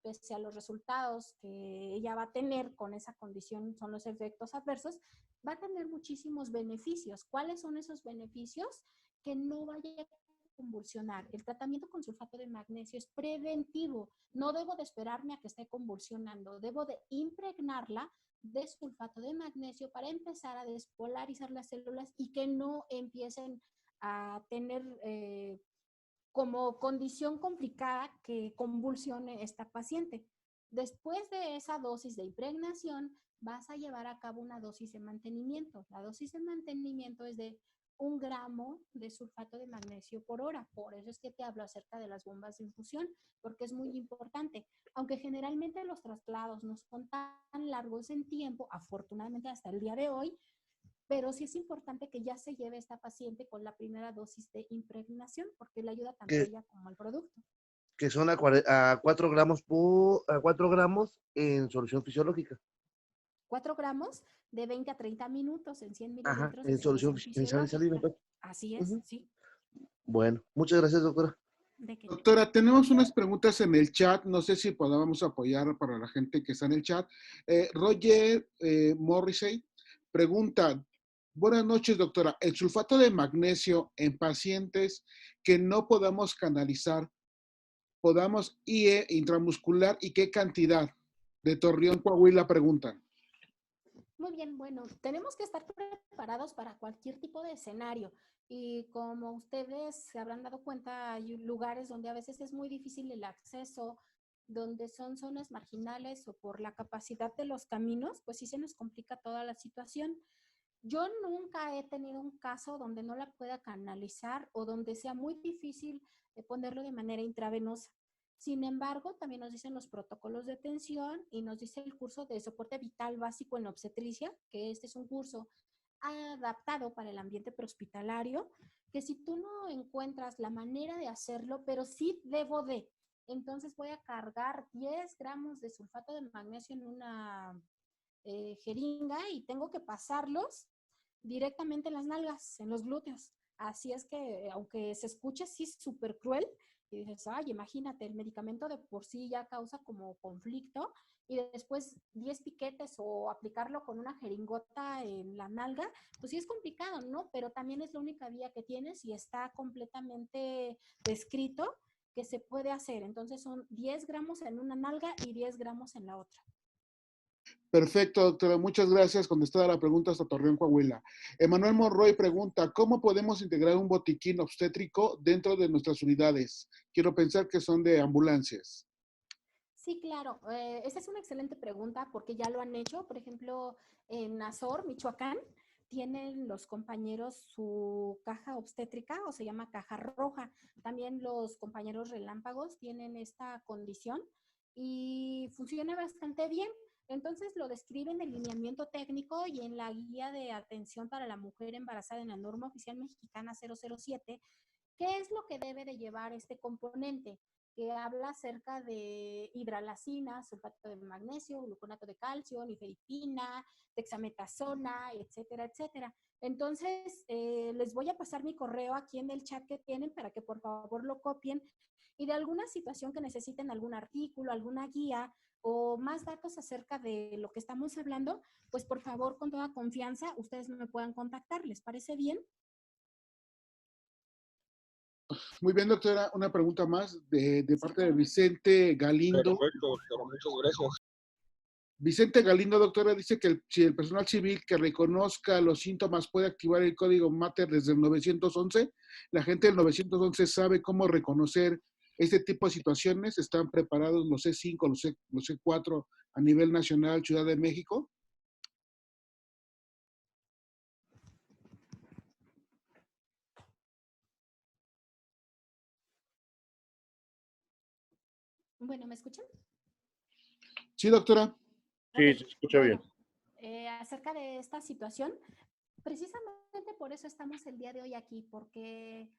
pese a los resultados que ella va a tener con esa condición, son los efectos adversos, va a tener muchísimos beneficios. ¿Cuáles son esos beneficios? Que no vaya a convulsionar. El tratamiento con sulfato de magnesio es preventivo. No debo de esperarme a que esté convulsionando. Debo de impregnarla de sulfato de magnesio para empezar a despolarizar las células y que no empiecen a tener como condición complicada que convulsione esta paciente. Después de esa dosis de impregnación, vas a llevar a cabo una dosis de mantenimiento. La dosis de mantenimiento es de 1 gramo de sulfato de magnesio por hora. Por eso es que te hablo acerca de las bombas de infusión, porque es muy importante. Aunque generalmente los traslados no son tan largos en tiempo, afortunadamente hasta el día de hoy, pero sí es importante que ya se lleve esta paciente con la primera dosis de impregnación, porque le ayuda tanto a ella como al producto. Que son a 4 gramos a 4 gramos en solución fisiológica. 4 gramos de 20 a 30 minutos en 100 mililitros. Ajá, en solución fisiológica. Así es, sí. Bueno, muchas gracias, doctora. Doctora, tenemos unas preguntas en el chat. No sé si podamos apoyar para la gente que está en el chat. Roger Morrissey pregunta, Buenas noches, doctora. El sulfato de magnesio en pacientes que no podamos canalizar, podamos IE intramuscular y qué cantidad. De Torreón, Coahuila, preguntan. Muy bien, bueno, tenemos que estar preparados para cualquier tipo de escenario y como ustedes se habrán dado cuenta, hay lugares donde a veces es muy difícil el acceso, donde son zonas marginales o por la capacidad de los caminos, pues sí se nos complica toda la situación. Yo nunca he tenido un caso donde no la pueda canalizar o donde sea muy difícil ponerlo de manera intravenosa. Sin embargo, también nos dicen los protocolos de atención y nos dice el curso de soporte vital básico en obstetricia, que este es un curso adaptado para el ambiente prehospitalario, que si tú no encuentras la manera de hacerlo, pero sí debo de, entonces voy a cargar 10 gramos de sulfato de magnesio en una jeringa y tengo que pasarlos directamente en las nalgas, en los glúteos. Así es que, aunque se escuche así súper cruel, y dices, ay, imagínate, el medicamento de por sí ya causa como conflicto, y después 10 piquetes o aplicarlo con una jeringota en la nalga, pues sí es complicado, ¿no? Pero también es la única vía que tienes y está completamente descrito que se puede hacer. Entonces son 10 gramos en una nalga y 10 gramos en la otra. Perfecto, doctora. Muchas gracias. Contestada la pregunta hasta Torreón, Coahuila. Emanuel Monroy pregunta, ¿cómo podemos integrar un botiquín obstétrico dentro de nuestras unidades? Quiero pensar que son de ambulancias. Sí, claro. Esa es una excelente pregunta porque ya lo han hecho. Por ejemplo, en Azor, Michoacán, tienen los compañeros su caja obstétrica o se llama caja roja. También los compañeros relámpagos tienen esta condición y funciona bastante bien. Entonces lo describen en el lineamiento técnico y en la guía de atención para la mujer embarazada en la norma oficial mexicana 007. ¿Qué es lo que debe de llevar este componente? Que habla acerca de hidralacina, sulfato de magnesio, gluconato de calcio, nifedipina, dexametasona, etcétera, etcétera. Entonces, les voy a pasar mi correo aquí en el chat que tienen para que por favor lo copien y de alguna situación que necesiten algún artículo, alguna guía o más datos acerca de lo que estamos hablando, pues por favor, con toda confianza, ustedes me puedan contactar. ¿Les parece bien? Muy bien, doctora. Una pregunta más de Sí, parte de claro. Vicente Galindo. Perfecto, doctora, muchas gracias. Vicente Galindo, doctora, dice que si el personal civil que reconozca los síntomas puede activar el código Mater desde el 911, la gente del 911 sabe cómo reconocer este tipo de situaciones. ¿Están preparados los C5, los C4 a nivel nacional, Ciudad de México? Bueno, ¿me escuchan? Sí, doctora. Sí, Ok, se escucha bien. bueno, acerca de esta situación, precisamente por eso estamos el día de hoy aquí, porque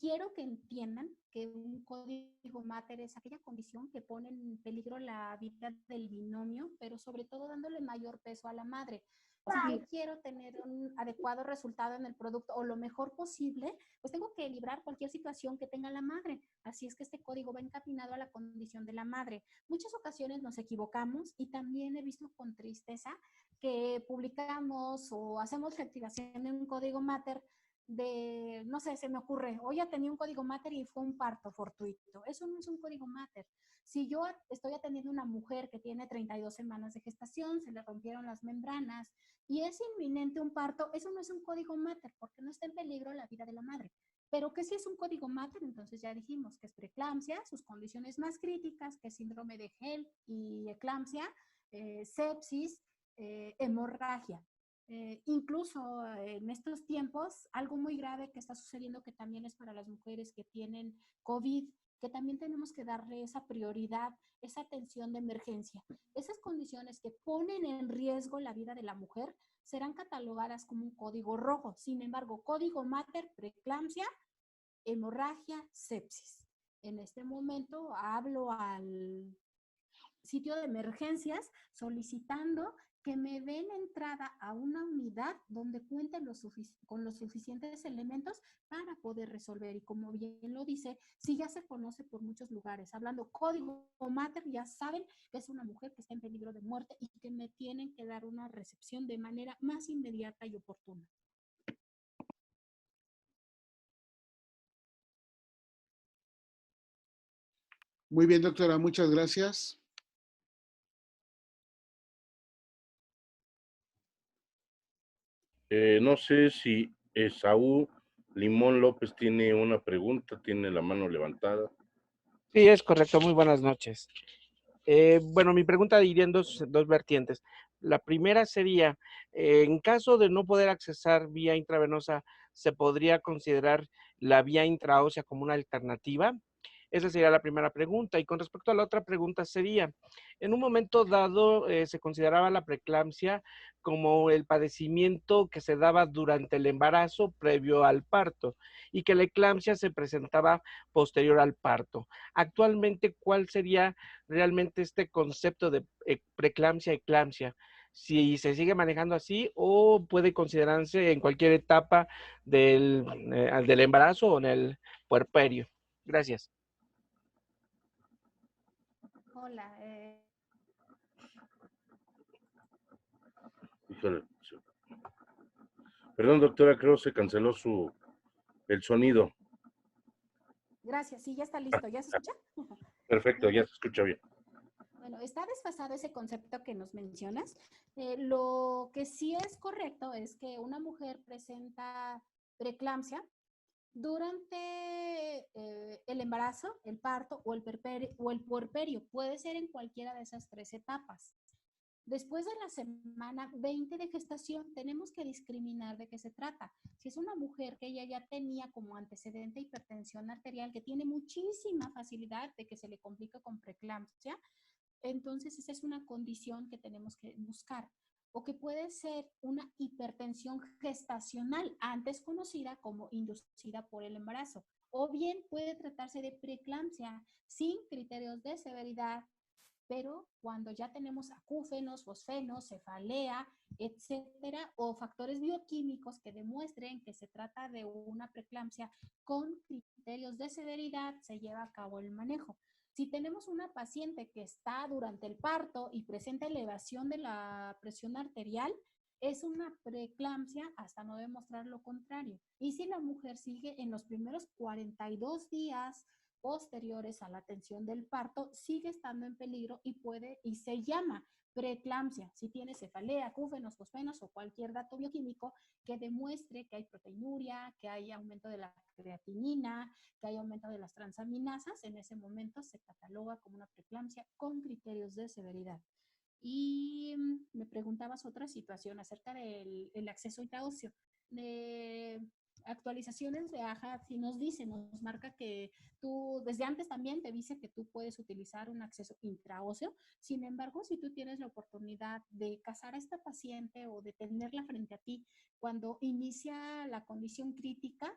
quiero que entiendan que un código Mater es aquella condición que pone en peligro la vida del binomio, pero sobre todo dándole mayor peso a la madre. Si yo quiero tener un adecuado resultado en el producto o lo mejor posible, pues tengo que librar cualquier situación que tenga la madre. Así es que este código va encaminado a la condición de la madre. Muchas ocasiones nos equivocamos y también he visto con tristeza que publicamos o hacemos reactivación de un código Mater de, no sé, se me ocurre, hoy ya tenía un código Mater y fue un parto fortuito. Eso no es un código Mater. Si yo estoy atendiendo a una mujer que tiene 32 semanas de gestación, se le rompieron las membranas y es inminente un parto, eso no es un código Mater porque no está en peligro la vida de la madre. Pero que si es un código Mater, entonces ya dijimos que es preeclampsia, sus condiciones más críticas, que es síndrome de Hell y eclampsia, sepsis, hemorragia. Incluso en estos tiempos, algo muy grave que está sucediendo que también es para las mujeres que tienen COVID, que también tenemos que darle esa prioridad, esa atención de emergencia. Esas condiciones que ponen en riesgo la vida de la mujer serán catalogadas como un código rojo. Sin embargo, código Mater, preeclampsia, hemorragia, sepsis. En este momento hablo al sitio de emergencias solicitando que me den entrada a una unidad donde cuente con los suficientes elementos para poder resolver. Y como bien lo dice, sí ya se conoce por muchos lugares. Hablando código mater, ya saben que es una mujer que está en peligro de muerte y que me tienen que dar una recepción de manera más inmediata y oportuna. Muy bien, doctora, muchas gracias. No sé si Esaú Limón López tiene una pregunta, tiene la mano levantada. Sí, es correcto. Muy buenas noches. Bueno, mi pregunta iría en dos vertientes. La primera sería, en caso de no poder accesar vía intravenosa, ¿se podría considerar la vía intraósea como una alternativa? Esa sería la primera pregunta. Y con respecto a la otra pregunta sería, en un momento dado se consideraba la preeclampsia como el padecimiento que se daba durante el embarazo previo al parto y que la eclampsia se presentaba posterior al parto. Actualmente, ¿cuál sería realmente este concepto de preeclampsia, eclampsia? Si se sigue manejando así o puede considerarse en cualquier etapa del embarazo o en el puerperio. Gracias. Hola. Híjole. Perdón, doctora, creo que se canceló el sonido. Gracias, sí, ya está listo. ¿Ya se escucha? Perfecto, ya se escucha bien. Bueno, está desfasado ese concepto que nos mencionas. Lo que sí es correcto es que una mujer presenta preeclampsia durante el embarazo, el parto o el puerperio. Puede ser en cualquiera de esas 3 etapas. Después de la semana 20 de gestación, tenemos que discriminar de qué se trata. Si es una mujer que ella ya tenía como antecedente hipertensión arterial, que tiene muchísima facilidad de que se le complique con preeclampsia, entonces esa es una condición que tenemos que buscar. O que puede ser una hipertensión gestacional, antes conocida como inducida por el embarazo. O bien puede tratarse de preeclampsia sin criterios de severidad, pero cuando ya tenemos acúfenos, fosfenos, cefalea, etcétera, o factores bioquímicos que demuestren que se trata de una preeclampsia con criterios de severidad, se lleva a cabo el manejo. Si tenemos una paciente que está durante el parto y presenta elevación de la presión arterial, es una preeclampsia hasta no demostrar lo contrario. Y si la mujer sigue en los primeros 42 días posteriores a la atención del parto, sigue estando en peligro y se llama preeclampsia. Si tiene cefalea, acúfenos, fosfenos o cualquier dato bioquímico que demuestre que hay proteinuria, que hay aumento de la creatinina, que hay aumento de las transaminasas, en ese momento se cataloga como una preeclampsia con criterios de severidad. Y me preguntabas otra situación acerca del acceso intraóseo. Actualizaciones de AJA sí nos dice, nos marca que tú, desde antes también te dice que tú puedes utilizar un acceso intraóseo. Sin embargo, si tú tienes la oportunidad de casar a esta paciente o de tenerla frente a ti cuando inicia la condición crítica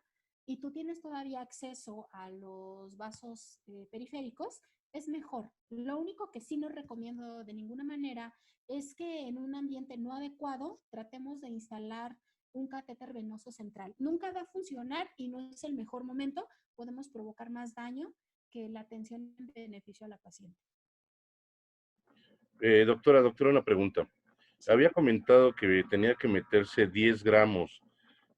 y tú tienes todavía acceso a los vasos periféricos, es mejor. Lo único que sí no recomiendo de ninguna manera es que en un ambiente no adecuado tratemos de instalar un catéter venoso central. Nunca va a funcionar y no es el mejor momento. Podemos provocar más daño que la atención en beneficio a la paciente. Doctora, una pregunta. Sí. Había comentado que tenía que meterse 10 gramos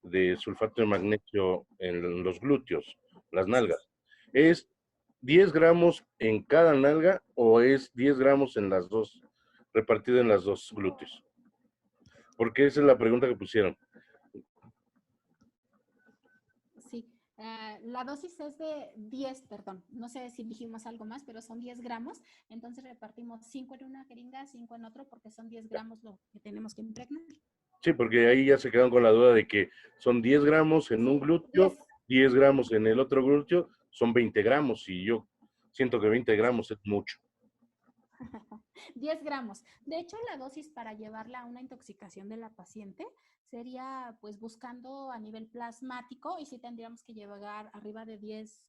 de sulfato de magnesio en los glúteos, las nalgas. ¿Es 10 gramos en cada nalga o es 10 gramos en las dos, repartido en las dos glúteos? Porque esa es la pregunta que pusieron. Sí, la dosis es de 10, perdón, no sé si dijimos algo más, pero son 10 gramos, entonces repartimos 5 en una jeringa, 5 en otro, porque son 10 gramos lo que tenemos que impregnar. Sí, porque ahí ya se quedaron con la duda de que son 10 gramos en un glúteo, 10 gramos en el otro glúteo, son 20 gramos y yo siento que 20 gramos es mucho. 10 gramos. De hecho, la dosis para llevarla a una intoxicación de la paciente sería pues buscando a nivel plasmático y sí tendríamos que llevar arriba de 10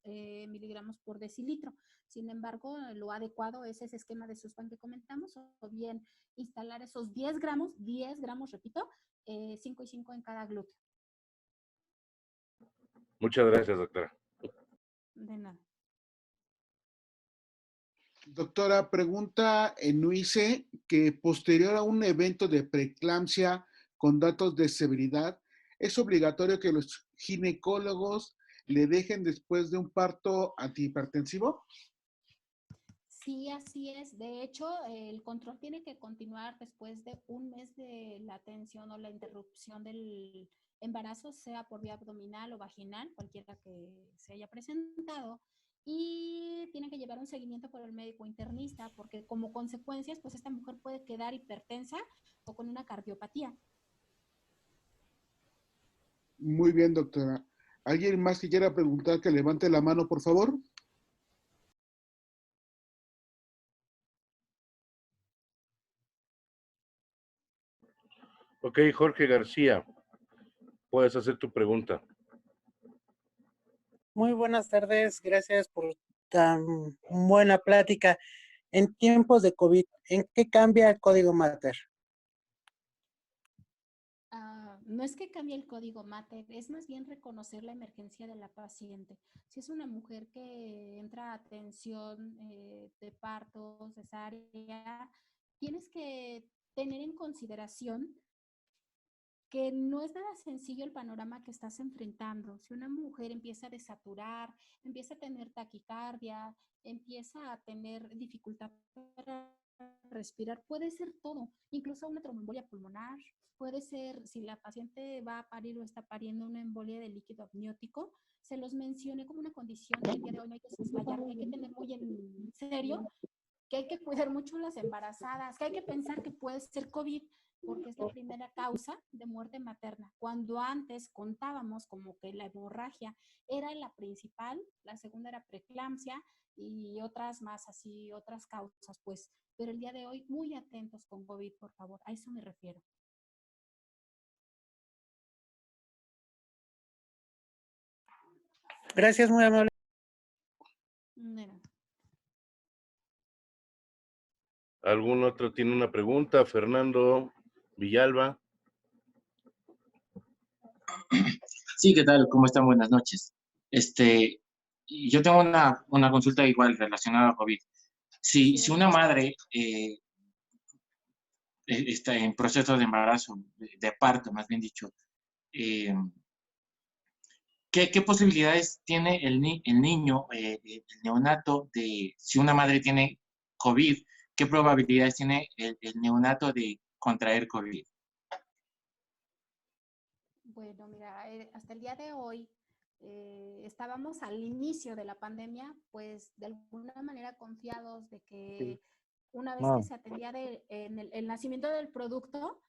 miligramos por decilitro. Sin embargo, lo adecuado es ese esquema de SUSBAN que comentamos, o bien instalar esos 10 gramos, repito, 5 y 5 en cada glúteo. Muchas gracias, doctora. De nada. Doctora, pregunta Enuice que posterior a un evento de preeclampsia con datos de severidad, ¿es obligatorio que los ginecólogos le dejen después de un parto antihipertensivo? Sí, así es. De hecho, el control tiene que continuar después de un mes de la atención o la interrupción del embarazo, sea por vía abdominal o vaginal, cualquiera que se haya presentado. Y tiene que llevar un seguimiento por el médico internista, porque como consecuencias, pues esta mujer puede quedar hipertensa o con una cardiopatía. Muy bien, doctora. ¿Alguien más que quiera preguntar que levante la mano, por favor? Ok, Jorge García, puedes hacer tu pregunta. Muy buenas tardes, gracias por tan buena plática. En tiempos de COVID, ¿en qué cambia el código Mater? No es que cambie el código Mater, es más bien reconocer la emergencia de la paciente. Si es una mujer que entra a atención de parto, cesárea, tienes que tener en consideración que no es nada sencillo el panorama que estás enfrentando. Si una mujer empieza a desaturar, empieza a tener taquicardia, empieza a tener dificultad para respirar, puede ser todo, incluso una tromboembolia pulmonar, puede ser, si la paciente va a parir o está pariendo, una embolia de líquido amniótico. Se los mencioné como una condición que el día de hoy no hay que soslayar, que hay que tener muy en serio, que hay que cuidar mucho las embarazadas, que hay que pensar que puede ser COVID, porque es la primera causa de muerte materna. Cuando antes contábamos como que la hemorragia era la principal, la segunda era preeclampsia y otras más así, otras causas, pues. Pero el día de hoy, muy atentos con COVID, por favor, a eso me refiero. Gracias, muy amable. Mira. ¿Algún otro tiene una pregunta? Fernando Villalba. Sí, ¿qué tal? ¿Cómo están? Buenas noches. Yo tengo una consulta igual relacionada a COVID. Si una madre está en proceso de embarazo, de parto, más bien dicho, ¿qué posibilidades tiene el niño, el neonato, si una madre tiene COVID, qué probabilidades tiene el neonato de contraer COVID? Bueno, mira, hasta el día de hoy estábamos al inicio de la pandemia, pues de alguna manera confiados de que una vez que se atendía en el nacimiento del producto,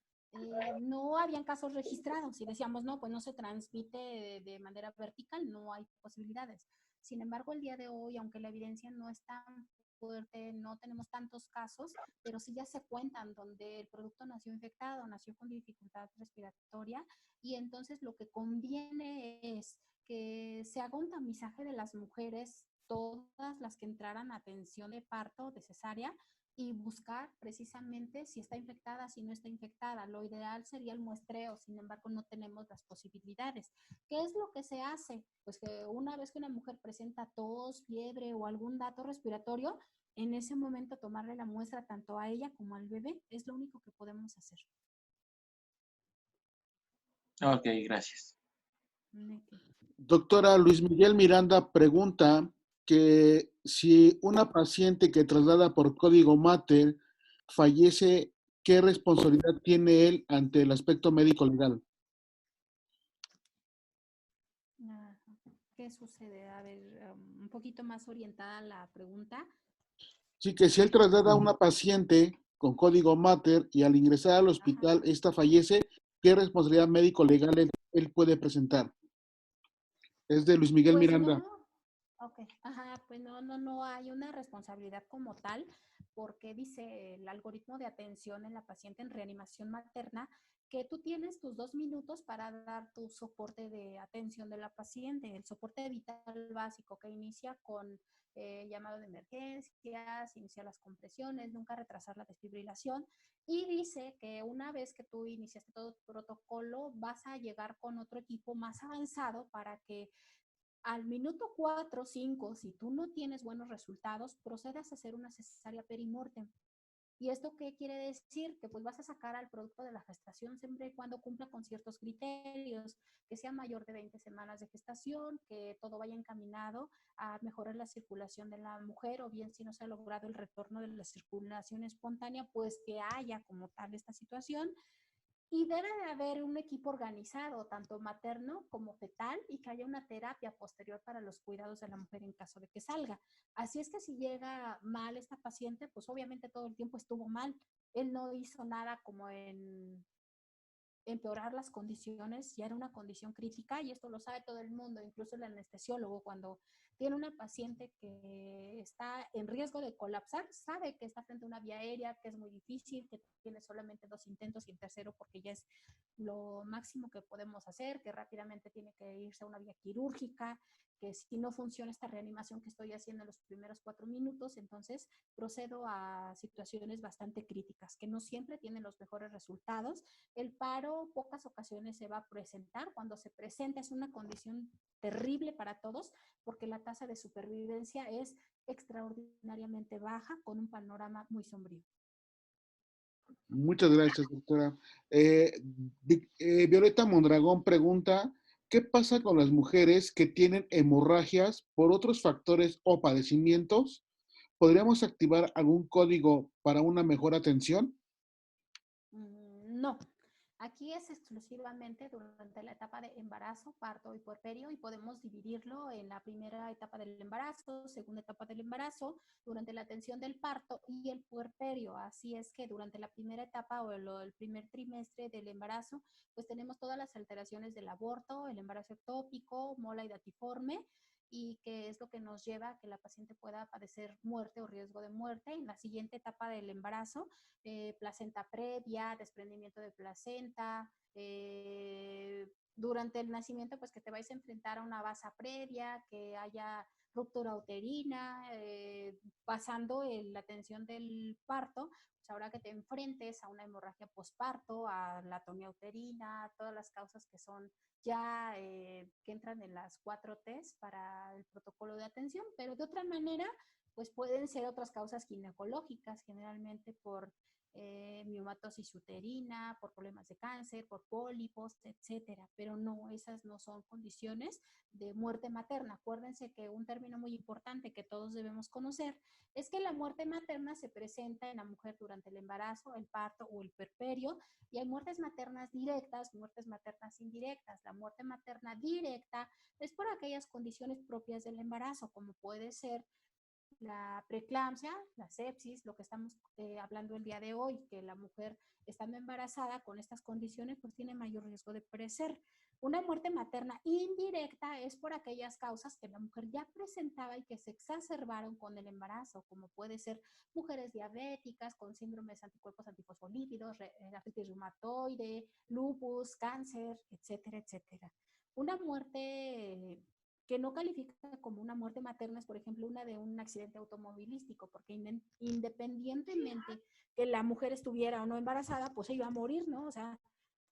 no habían casos registrados y decíamos, no, pues no se transmite de manera vertical, no hay posibilidades. Sin embargo, el día de hoy, aunque la evidencia no es tan fuerte, no tenemos tantos casos, pero sí ya se cuentan donde el producto nació infectado, nació con dificultad respiratoria, y entonces lo que conviene es que se haga un tamizaje de las mujeres, todas las que entraran a atención de parto, de cesárea, y buscar precisamente si está infectada, si no está infectada. Lo ideal sería el muestreo, sin embargo no tenemos las posibilidades. ¿Qué es lo que se hace? Pues que una vez que una mujer presenta tos, fiebre o algún dato respiratorio, en ese momento tomarle la muestra tanto a ella como al bebé, es lo único que podemos hacer. Ok, gracias. Doctora, Luis Miguel Miranda pregunta que si una paciente que traslada por código Mater fallece, ¿qué responsabilidad tiene él ante el aspecto médico legal? ¿Qué sucede? A ver, un poquito más orientada la pregunta. Sí, que si él traslada a una paciente con código Mater y al ingresar al hospital esta fallece, ¿qué responsabilidad médico legal él puede presentar? Es de Luis Miguel Pues Miranda. no, pues no hay una responsabilidad como tal, porque dice el algoritmo de atención en la paciente en reanimación materna que tú tienes tus 2 minutos para dar tu soporte de atención de la paciente, el soporte vital básico que inicia con llamado de emergencias, iniciar las compresiones, nunca retrasar la desfibrilación. Y dice que una vez que tú iniciaste todo tu protocolo, vas a llegar con otro equipo más avanzado para que al minuto 4 o 5, si tú no tienes buenos resultados, procedas a hacer una cesárea perimortem. ¿Y esto qué quiere decir? Que pues vas a sacar al producto de la gestación siempre y cuando cumpla con ciertos criterios, que sea mayor de 20 semanas de gestación, que todo vaya encaminado a mejorar la circulación de la mujer, o bien si no se ha logrado el retorno de la circulación espontánea, pues que haya como tal esta situación. Y debe de haber un equipo organizado, tanto materno como fetal, y que haya una terapia posterior para los cuidados de la mujer en caso de que salga. Así es que si llega mal esta paciente, pues obviamente todo el tiempo estuvo mal. Él no hizo nada como en empeorar las condiciones, ya era una condición crítica, y esto lo sabe todo el mundo, incluso el anestesiólogo. Cuando tiene una paciente que está en riesgo de colapsar, sabe que está frente a una vía aérea, que es muy difícil, que tiene solamente 2 intentos y el tercero porque ya es lo máximo que podemos hacer, que rápidamente tiene que irse a una vía quirúrgica, que si no funciona esta reanimación que estoy haciendo en los primeros 4 minutos, entonces procedo a situaciones bastante críticas, que no siempre tienen los mejores resultados. El paro pocas ocasiones se va a presentar. Cuando se presenta es una condición terrible para todos, porque la tasa de supervivencia es extraordinariamente baja, con un panorama muy sombrío. Muchas gracias, doctora. Violeta Mondragón pregunta, ¿qué pasa con las mujeres que tienen hemorragias por otros factores o padecimientos? ¿Podríamos activar algún código para una mejor atención? No. Aquí es exclusivamente durante la etapa de embarazo, parto y puerperio, y podemos dividirlo en la primera etapa del embarazo, segunda etapa del embarazo, durante la atención del parto y el puerperio. Así es que durante la primera etapa o el primer trimestre del embarazo, pues tenemos todas las alteraciones del aborto, el embarazo ectópico, mola y datiforme, y que es lo que nos lleva a que la paciente pueda padecer muerte o riesgo de muerte. En la siguiente etapa del embarazo, placenta previa, desprendimiento de placenta, durante el nacimiento, pues que te vais a enfrentar a una basa previa, que haya ruptura uterina, pasando la atención del parto, pues ahora que te enfrentes a una hemorragia posparto, a la atonía uterina, todas las causas que son ya que entran en las 4 T's para el protocolo de atención, pero de otra manera, pues pueden ser otras causas ginecológicas, generalmente por miomatosis uterina, por problemas de cáncer, por pólipos, etcétera, pero no, esas no son condiciones de muerte materna. Acuérdense que un término muy importante que todos debemos conocer es que la muerte materna se presenta en la mujer durante el embarazo, el parto o el puerperio, y hay muertes maternas directas, muertes maternas indirectas. La muerte materna directa es por aquellas condiciones propias del embarazo, como puede ser la preeclampsia, la sepsis, lo que estamos hablando el día de hoy, que la mujer estando embarazada con estas condiciones pues tiene mayor riesgo de perecer. Una muerte materna indirecta es por aquellas causas que la mujer ya presentaba y que se exacerbaron con el embarazo, como puede ser mujeres diabéticas con síndromes anticuerpos antifosfolípidos, artritis reumatoide, lupus, cáncer, etcétera, etcétera. Una muerte que no califica como una muerte materna es, por ejemplo, una de un accidente automovilístico, porque independientemente que la mujer estuviera o no embarazada, pues se iba a morir, ¿no? O sea,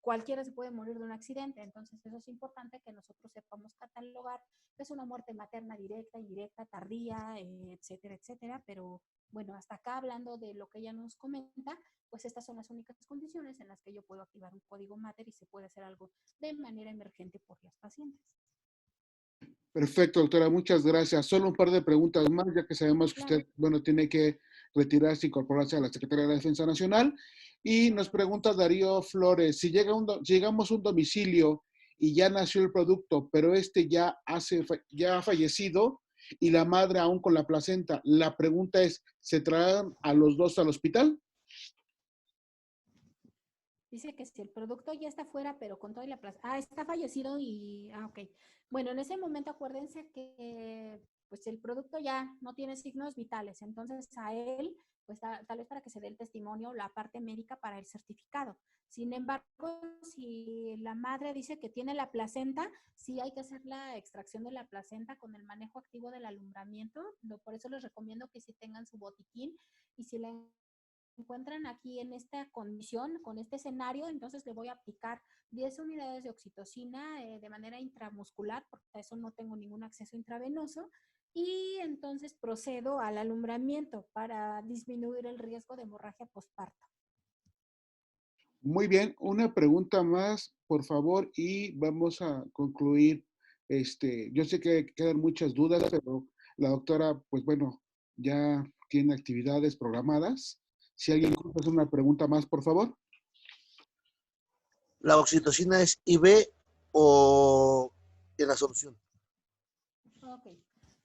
cualquiera se puede morir de un accidente. Entonces, eso es importante que nosotros sepamos catalogar que es una muerte materna directa, indirecta, tardía, etcétera, etcétera. Pero bueno, hasta acá hablando de lo que ella nos comenta, pues estas son las únicas condiciones en las que yo puedo activar un código mater y se puede hacer algo de manera emergente por las pacientes. Perfecto, doctora, muchas gracias. Solo un par de preguntas más, ya que sabemos que usted, bueno, tiene que retirarse e incorporarse a la Secretaría de la Defensa Nacional. Y nos pregunta Darío Flores, si llegamos a un domicilio y ya nació el producto, pero este ya ha fallecido y la madre aún con la placenta, la pregunta es, ¿se traen a los dos al hospital? Dice que si el producto ya está fuera, pero con toda la plaza. Ah, está fallecido y... Ah, ok. Bueno, en ese momento acuérdense que pues el producto ya no tiene signos vitales, entonces a él, pues tal vez para que se dé el testimonio, la parte médica para el certificado. Sin embargo, si la madre dice que tiene la placenta, sí hay que hacer la extracción de la placenta con el manejo activo del alumbramiento. Por eso les recomiendo que si tengan su botiquín y si la encuentran aquí en esta condición, con este escenario, entonces le voy a aplicar 10 unidades de oxitocina de manera intramuscular, porque a eso no tengo ningún acceso intravenoso, y entonces procedo al alumbramiento para disminuir el riesgo de hemorragia postparto. Muy bien, una pregunta más, por favor, y vamos a concluir. Yo sé que quedan muchas dudas, pero la doctora, pues bueno, ya tiene actividades programadas. Si alguien quiere hacer una pregunta más, por favor. ¿La oxitocina es IV o en la solución? Ok.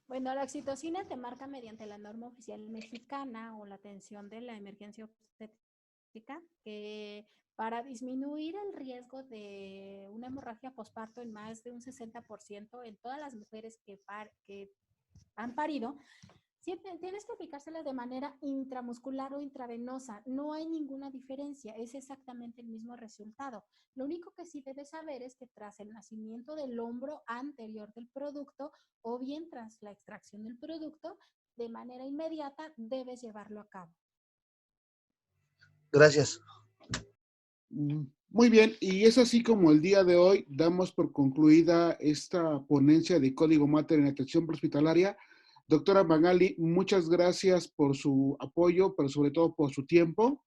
Bueno, la oxitocina te marca mediante la norma oficial mexicana o la atención de la emergencia obstétrica que para disminuir el riesgo de una hemorragia posparto en más de un 60% en todas las mujeres que han parido, tienes que aplicárselas de manera intramuscular o intravenosa. No hay ninguna diferencia, es exactamente el mismo resultado. Lo único que sí debes saber es que tras el nacimiento del hombro anterior del producto o bien tras la extracción del producto, de manera inmediata debes llevarlo a cabo. Gracias. Muy bien, y es así como el día de hoy damos por concluida esta ponencia de Código Mater en atención prehospitalaria. Doctora Magali, muchas gracias por su apoyo, pero sobre todo por su tiempo.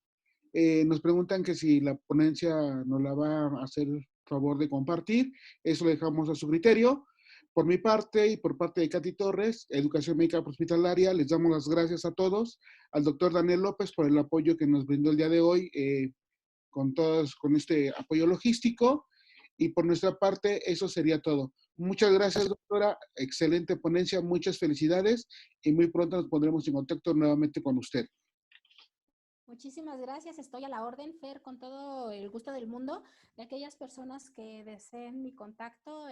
Nos preguntan que si la ponencia nos la va a hacer favor de compartir. Eso lo dejamos a su criterio. Por mi parte y por parte de Katy Torres, Educación Médica Prehospitalaria, les damos las gracias a todos. Al doctor Daniel López por el apoyo que nos brindó el día de hoy con este apoyo logístico. Y por nuestra parte, eso sería todo. Muchas gracias, doctora. Excelente ponencia, muchas felicidades y muy pronto nos pondremos en contacto nuevamente con usted. Muchísimas gracias, estoy a la orden, Fer, con todo el gusto del mundo. De aquellas personas que deseen mi contacto,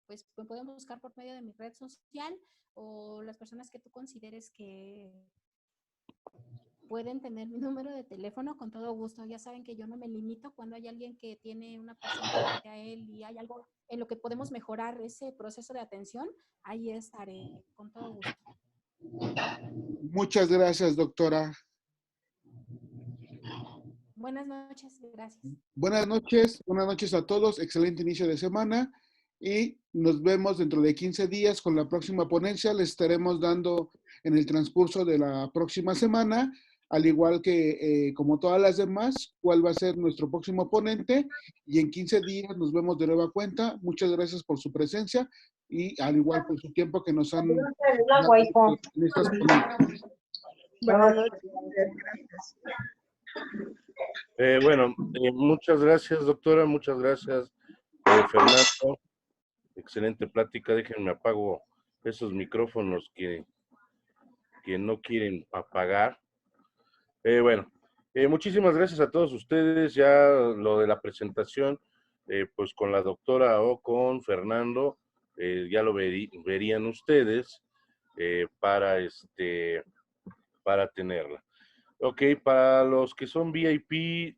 pues me pueden buscar por medio de mi red social o las personas que tú consideres que pueden tener mi número de teléfono, con todo gusto. Ya saben que yo no me limito cuando hay alguien que tiene una paciente frente a él y hay algo en lo que podemos mejorar ese proceso de atención, ahí estaré, con todo gusto. Muchas gracias, doctora. Buenas noches, gracias. Buenas noches a todos. Excelente inicio de semana y nos vemos dentro de 15 días con la próxima ponencia. Les estaremos dando en el transcurso de la próxima semana, al igual que como todas las demás, cuál va a ser nuestro próximo ponente y en 15 días nos vemos de nueva cuenta. Muchas gracias por su presencia y al igual por su tiempo que nos han dado en estas ponencias. Buenas noches. Bueno, muchas gracias, doctora, muchas gracias, Fernando. Excelente plática. Déjenme apago esos micrófonos que no quieren apagar. Bueno, muchísimas gracias a todos ustedes. Ya lo de la presentación, pues con la doctora o con Fernando, ya lo verían ustedes para tenerla. Ok, para los que son VIP,